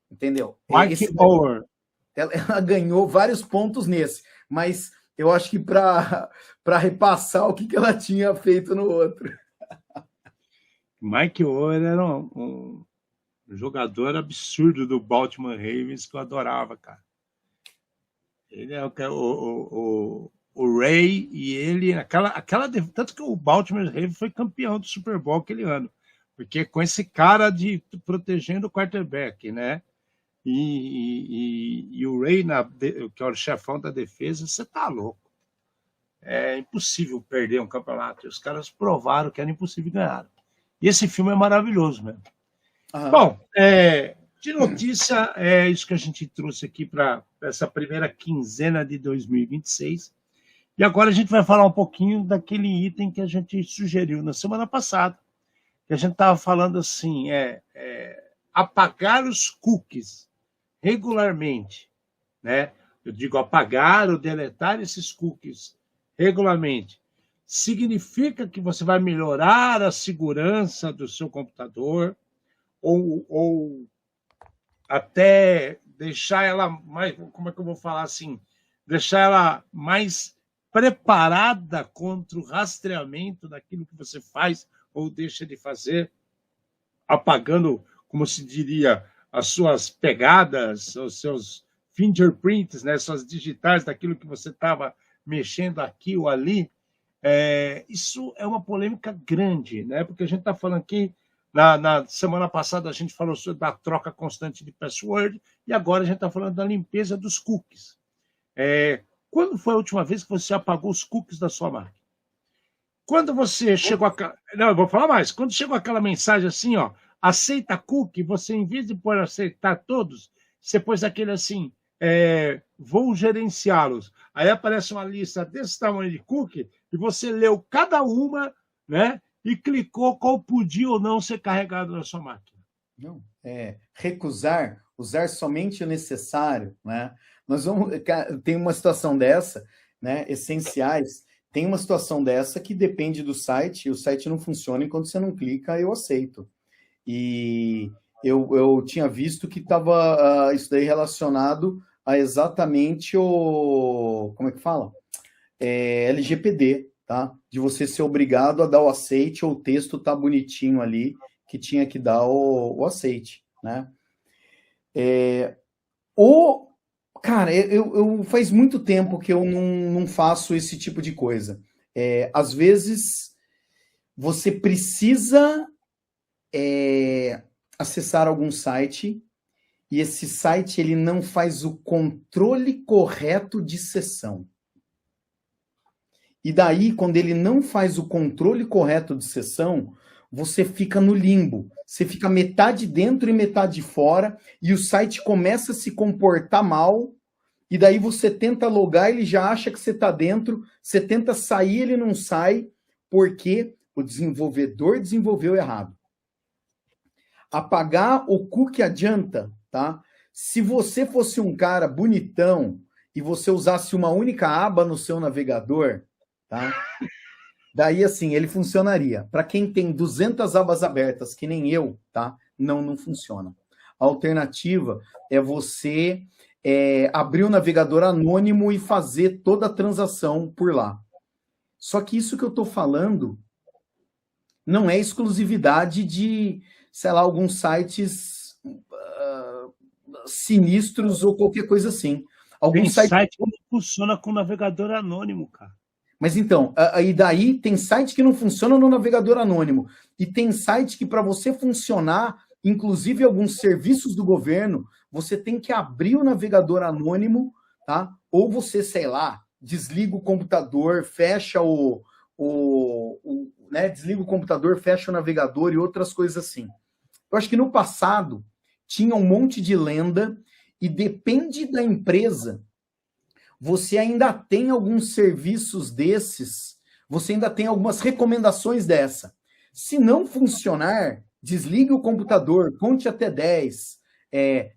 Entendeu? Mike Bauer. Ela ganhou vários pontos nesse, mas eu acho que para repassar o que ela tinha feito no outro. Mike Oher era um jogador absurdo do Baltimore Ravens que eu adorava, cara. Ele é o Ray e ele, tanto que o Baltimore Ravens foi campeão do Super Bowl aquele ano, porque com esse cara protegendo o quarterback, né? E o Ray, que é o chefão da defesa, você tá louco. É impossível perder um campeonato. E os caras provaram que era impossível ganhar. E esse filme é maravilhoso mesmo. Uhum. Bom, de notícia, é isso que a gente trouxe aqui para essa primeira quinzena de 2026. E agora a gente vai falar um pouquinho daquele item que a gente sugeriu na semana passada, que a gente estava falando assim, apagar os cookies regularmente, né? Eu digo apagar ou deletar esses cookies regularmente. Significa que você vai melhorar a segurança do seu computador ou até deixar ela mais, como é que eu vou falar assim, deixar ela mais preparada contra o rastreamento daquilo que você faz ou deixa de fazer, apagando, como se diria, as suas pegadas, os seus fingerprints, né, suas digitais daquilo que você estava mexendo aqui ou ali. Isso é uma polêmica grande, né? Porque a gente está falando aqui, na semana passada a gente falou da troca constante de password e agora a gente está falando da limpeza dos cookies. Quando foi a última vez que você apagou os cookies da sua máquina? Quando você chegou Não, eu vou falar mais. Quando chegou aquela mensagem assim, ó, aceita cookie, você, em vez de pôr aceitar todos, você pôs aquele assim, vou gerenciá-los. Aí aparece uma lista desse tamanho de cookie e você leu cada uma, né? E clicou qual podia ou não ser carregado na sua máquina. Não, recusar, usar somente o necessário, né? Tem uma situação dessa, né? Essenciais. Tem uma situação dessa que depende do site, e o site não funciona enquanto você não clica, eu aceito. E eu tinha visto que estava isso daí relacionado a exatamente como é que fala? LGPD, tá? De você ser obrigado a dar o aceite ou o texto tá bonitinho ali, que tinha que dar o aceite, né? Cara, eu faz muito tempo que eu não faço esse tipo de coisa. Às vezes, você precisa acessar algum site e esse site ele não faz o controle correto de sessão. E daí, quando ele não faz o controle correto de sessão, você fica no limbo. Você fica metade dentro e metade fora, e o site começa a se comportar mal, e daí você tenta logar, ele já acha que você está dentro, você tenta sair, ele não sai, porque o desenvolvedor desenvolveu errado. Apagar o cookie adianta, tá? Se você fosse um cara bonitão e você usasse uma única aba no seu navegador, tá? Daí, assim, ele funcionaria. Para quem tem 200 abas abertas, que nem eu, tá? Não funciona. A alternativa é você abrir o navegador anônimo e fazer toda a transação por lá. Só que isso que eu estou falando não é exclusividade de, sei lá, alguns sites sinistros ou qualquer coisa assim. Tem site que não funciona com navegador anônimo, cara. Mas então, aí daí tem site que não funciona no navegador anônimo. E tem site que para você funcionar, inclusive alguns serviços do governo, você tem que abrir o navegador anônimo, tá? Ou você, sei lá, desliga o computador, fecha desliga o computador, fecha o navegador e outras coisas assim. Eu acho que no passado tinha um monte de lenda e depende da empresa. Você ainda tem alguns serviços desses, você ainda tem algumas recomendações dessa. Se não funcionar, desligue o computador, conte até 10,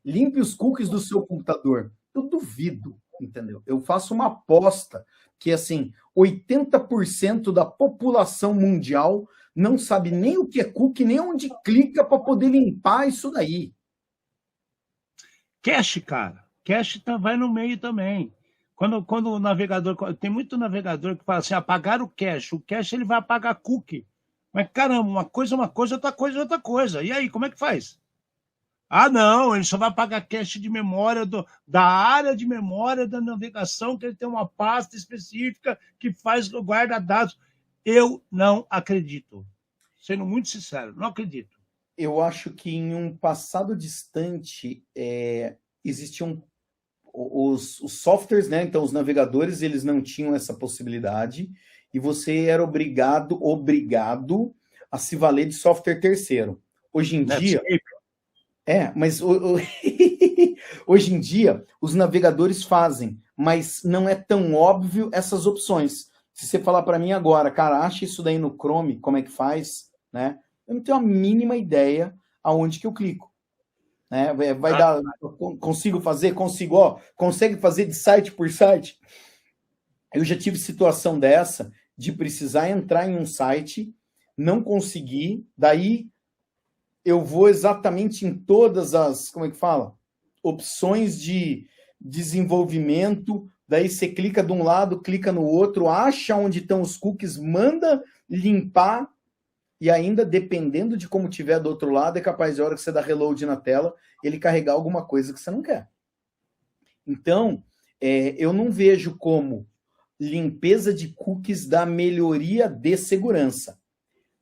limpe os cookies do seu computador. Eu duvido, entendeu? Eu faço uma aposta que, assim, 80% da população mundial não sabe nem o que é cookie, nem onde clica para poder limpar isso daí. Cache, cara. Cache vai no meio também. Quando o navegador... Tem muito navegador que fala assim, apagar o cache. O cache ele vai apagar cookie. Mas, caramba, uma coisa é uma coisa, outra coisa é outra coisa. E aí, como é que faz? Ah, não, ele só vai apagar cache de memória da área de memória da navegação, que ele tem uma pasta específica que guarda dados. Eu não acredito. Sendo muito sincero, não acredito. Eu acho que em um passado distante existiam os softwares, né? Então os navegadores eles não tinham essa possibilidade e você era obrigado a se valer de software terceiro. Hoje em dia... mas hoje em dia os navegadores fazem, mas não é tão óbvio essas opções. Se você falar para mim agora, cara, acha isso daí no Chrome, como é que faz, né? Eu não tenho a mínima ideia aonde que eu clico, né? Vai dar, consigo fazer, consegue fazer de site por site. Eu já tive situação dessa de precisar entrar em um site, não conseguir, daí eu vou exatamente em todas as, como é que fala? Opções de desenvolvimento, daí você clica de um lado, clica no outro, acha onde estão os cookies, manda limpar, e ainda, dependendo de como tiver do outro lado, é capaz de, a hora que você dá reload na tela, ele carregar alguma coisa que você não quer. Então, eu não vejo como limpeza de cookies da melhoria de segurança.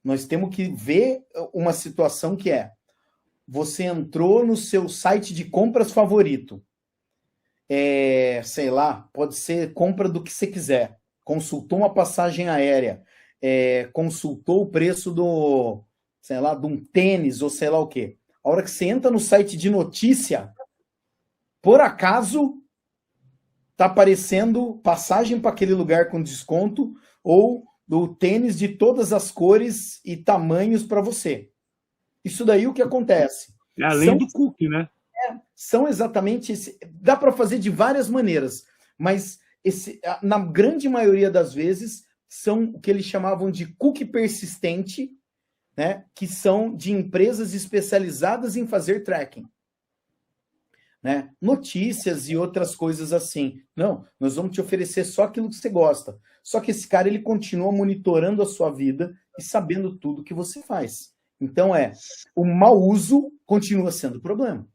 Nós temos que ver uma situação que você entrou no seu site de compras favorito. Sei lá, pode ser compra do que você quiser. Consultou uma passagem aérea, consultou o preço do, sei lá, de um tênis ou sei lá o quê. A hora que você entra no site de notícia, por acaso, tá aparecendo passagem para aquele lugar com desconto ou do tênis de todas as cores e tamanhos para você. Isso daí o que acontece? Além do cookie, né? São exatamente... Dá para fazer de várias maneiras, mas na grande maioria das vezes são o que eles chamavam de cookie persistente, né? Que são de empresas especializadas em fazer tracking. Né? Notícias e outras coisas assim. Não, nós vamos te oferecer só aquilo que você gosta. Só que esse cara, ele continua monitorando a sua vida e sabendo tudo que você faz. Então, o mau uso continua sendo problema.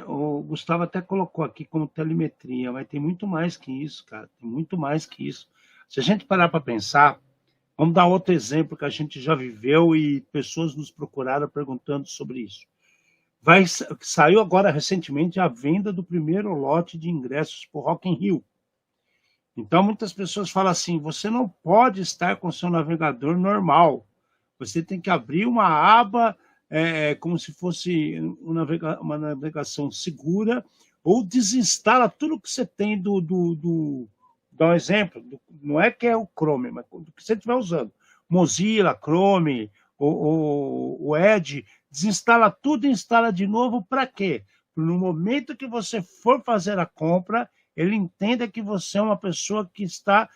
O Gustavo até colocou aqui como telemetria, mas tem muito mais que isso, cara. Tem muito mais que isso. Se a gente parar para pensar, vamos dar outro exemplo que a gente já viveu e pessoas nos procuraram perguntando sobre isso. Saiu agora recentemente a venda do primeiro lote de ingressos para o Rock in Rio. Então, muitas pessoas falam assim, você não pode estar com seu navegador normal. Você tem que abrir uma aba como se fosse uma navegação segura ou desinstala tudo que você tem dá um exemplo, não é que é o Chrome, mas do que você estiver usando. Mozilla, Chrome, o Edge, desinstala tudo e instala de novo para quê? No momento que você for fazer a compra, ele entenda que você é uma pessoa que está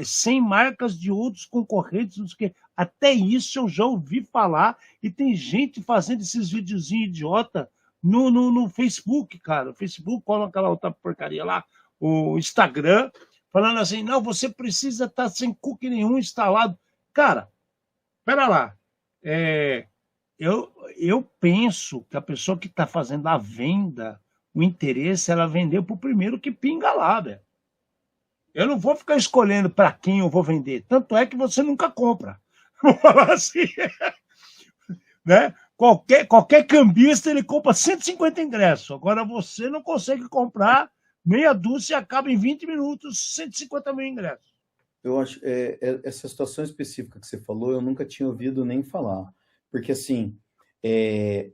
sem marcas de outros concorrentes, não sei o quê. Até isso eu já ouvi falar, e tem gente fazendo esses videozinhos idiota no Facebook, cara. O Facebook coloca aquela outra porcaria lá, o Instagram, falando assim, não, você precisa estar sem cookie nenhum instalado. Cara, espera lá. Eu penso que a pessoa que está fazendo a venda, o interesse é ela vender para o primeiro que pinga lá, velho. Eu não vou ficar escolhendo para quem eu vou vender. Tanto é que você nunca compra. Vou falar assim. Né? Qualquer cambista, ele compra 150 ingressos. Agora você não consegue comprar meia dúzia e acaba em 20 minutos 150 mil ingressos. Eu acho essa situação específica que você falou, eu nunca tinha ouvido nem falar. Porque, assim,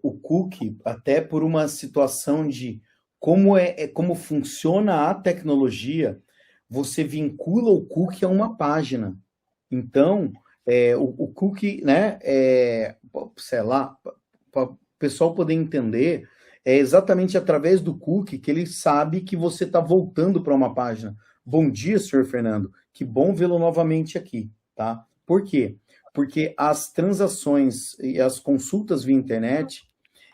o cookie, até por uma situação de como funciona a tecnologia, você vincula o cookie a uma página. Então, o cookie, né, sei lá, para o pessoal poder entender, é exatamente através do cookie que ele sabe que você está voltando para uma página. Bom dia, senhor Fernando. Que bom vê-lo novamente aqui, tá? Por quê? Porque as transações e as consultas via internet,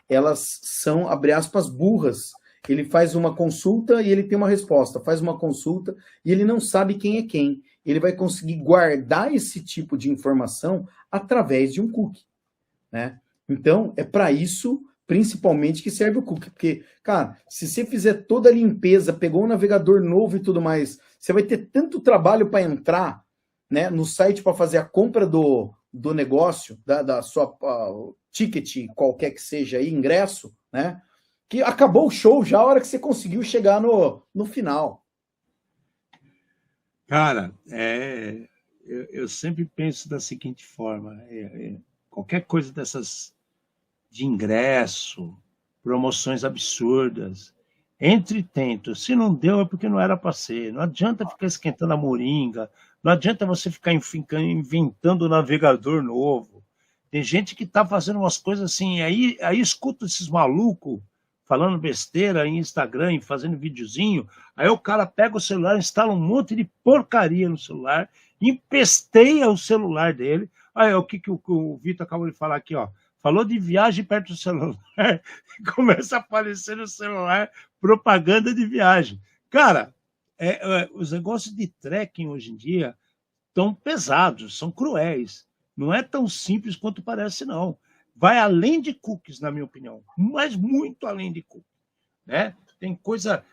elas são, abre aspas, burras. Ele faz uma consulta e ele tem uma resposta, faz uma consulta e ele não sabe quem é quem. Ele vai conseguir guardar esse tipo de informação através de um cookie, né? Então, é para isso, principalmente, que serve o cookie. Porque, cara, se você fizer toda a limpeza, pegou um navegador novo e tudo mais, você vai ter tanto trabalho para entrar, né, no site para fazer a compra do negócio, da sua ticket, qualquer que seja aí, ingresso, né? Que acabou o show já a hora que você conseguiu chegar no final. Cara, eu sempre penso da seguinte forma: qualquer coisa dessas de ingresso, promoções absurdas, entre e tenta. Se não deu, é porque não era para ser. Não adianta ficar esquentando a moringa, não adianta você ficar inventando um navegador novo. Tem gente que está fazendo umas coisas assim, aí escuta esses malucos falando besteira em Instagram e fazendo videozinho, aí o cara pega o celular, instala um monte de porcaria no celular, empesteia o celular dele. Aí o que o Vitor acabou de falar aqui, ó. Falou de viagem perto do celular, começa a aparecer no celular propaganda de viagem. Cara, os negócios de tracking hoje em dia estão pesados, são cruéis. Não é tão simples quanto parece, não. Vai além de cookies, na minha opinião, mas muito além de cookies, né? Tem coisa,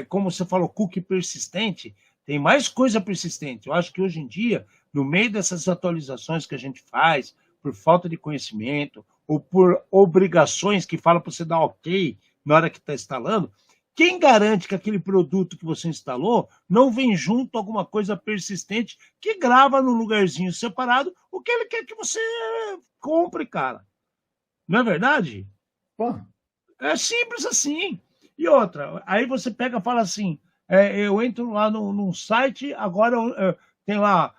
como você falou, cookie persistente, tem mais coisa persistente. Eu acho que hoje em dia, no meio dessas atualizações que a gente faz, por falta de conhecimento, ou por obrigações que falam para você dar ok na hora que está instalando, quem garante que aquele produto que você instalou não vem junto alguma coisa persistente que grava num lugarzinho separado o que ele quer que você compre, cara? Não é verdade? Pô. É simples assim. E outra, aí você pega e fala assim, eu entro lá num site, agora tem lá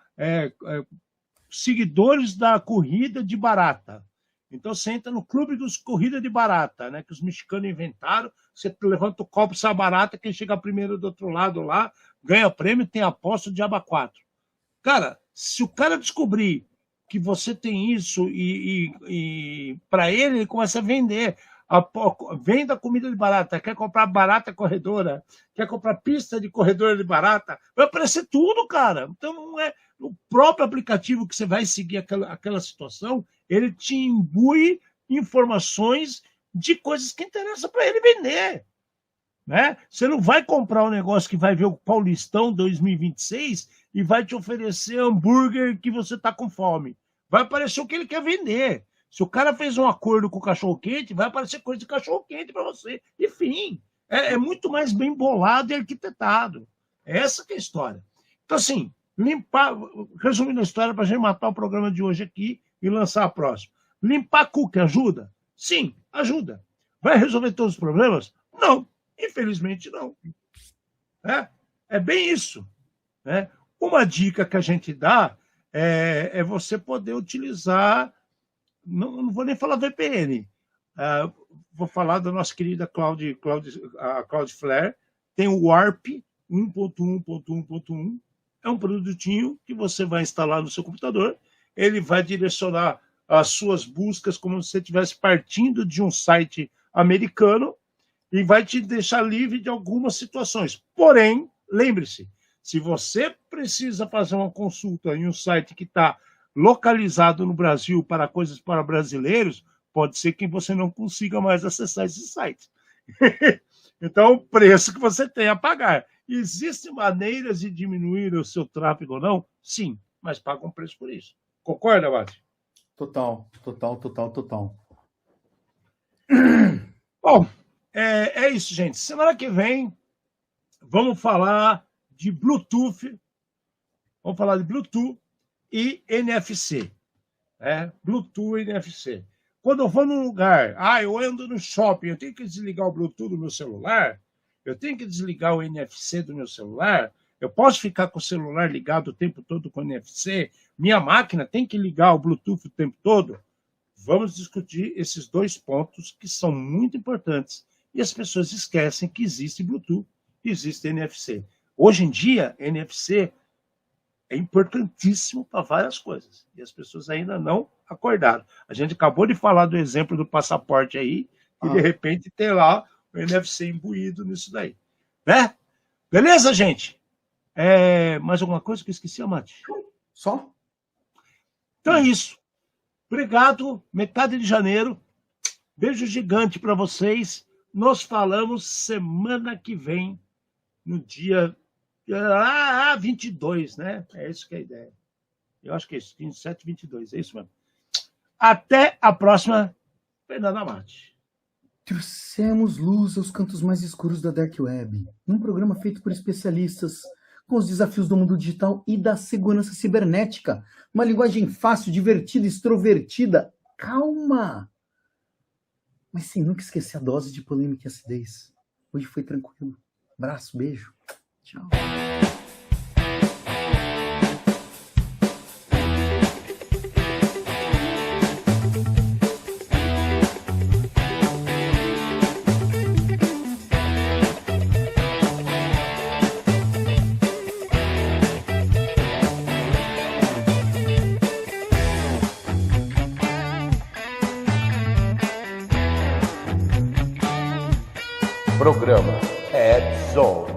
seguidores da corrida de barata. Então você entra no clube dos corrida de barata, né, que os mexicanos inventaram, você levanta o copo, sai a barata, quem chega primeiro do outro lado lá, ganha prêmio, tem aposta de aba 4. Cara, se o cara descobrir que você tem isso e para ele começa a vender. Venda comida de barata, quer comprar barata corredora, quer comprar pista de corredora de barata, vai aparecer tudo, cara. Então, não é o próprio aplicativo que você vai seguir aquela situação, ele te imbui informações de coisas que interessam para ele vender. Né? Você não vai comprar um negócio que vai ver o Paulistão 2026 e vai te oferecer hambúrguer que você está com fome. Vai aparecer o que ele quer vender. Se o cara fez um acordo com o cachorro-quente, vai aparecer coisa de cachorro-quente para você. Enfim, é muito mais bem bolado e arquitetado. Essa que é a história. Então, assim, resumindo a história para a gente matar o programa de hoje aqui e lançar a próxima. Limpar cookie ajuda? Sim, ajuda. Vai resolver todos os problemas? Não. Infelizmente, não. É bem isso. Né? Uma dica que a gente dá é você poder utilizar, não vou nem falar VPN, vou falar da nossa querida Cloudflare, tem o Warp 1.1.1.1, é um produtinho que você vai instalar no seu computador, ele vai direcionar as suas buscas como se você estivesse partindo de um site americano, e vai te deixar livre de algumas situações. Porém, lembre-se, se você precisa fazer uma consulta em um site que está localizado no Brasil para coisas para brasileiros, pode ser que você não consiga mais acessar esse site. Então, o preço que você tem a pagar. Existem maneiras de diminuir o seu tráfego ou não? Sim, mas paga um preço por isso. Concorda, Márcio? Total. Bom, é isso, gente. Semana que vem, vamos falar de Bluetooth. Vamos falar de Bluetooth e NFC. Bluetooth e NFC. Quando eu vou num lugar, eu ando no shopping, eu tenho que desligar o Bluetooth do meu celular, eu tenho que desligar o NFC do meu celular, eu posso ficar com o celular ligado o tempo todo com o NFC, minha máquina tem que ligar o Bluetooth o tempo todo. Vamos discutir esses dois pontos que são muito importantes. E as pessoas esquecem que existe Bluetooth e existe NFC. Hoje em dia, NFC é importantíssimo para várias coisas. E as pessoas ainda não acordaram. A gente acabou de falar do exemplo do passaporte aí, e de repente tem lá o NFC imbuído nisso daí. Né? Beleza, gente? Mais alguma coisa que eu esqueci, Amate? Só? Então é isso. Obrigado. Metade de janeiro. Beijo gigante para vocês. Nos falamos semana que vem, no dia 22, né? É isso que é a ideia. Eu acho que é isso, 27, 22, é isso mesmo. Até a próxima, Fernando Amate. Trouxemos luz aos cantos mais escuros da Dark Web, num programa feito por especialistas com os desafios do mundo digital e da segurança cibernética. Uma linguagem fácil, divertida, extrovertida. Calma! Mas sem nunca esquecer a dose de polêmica e acidez. Hoje foi tranquilo. Abraço, beijo. Tchau. Programa Red Zone.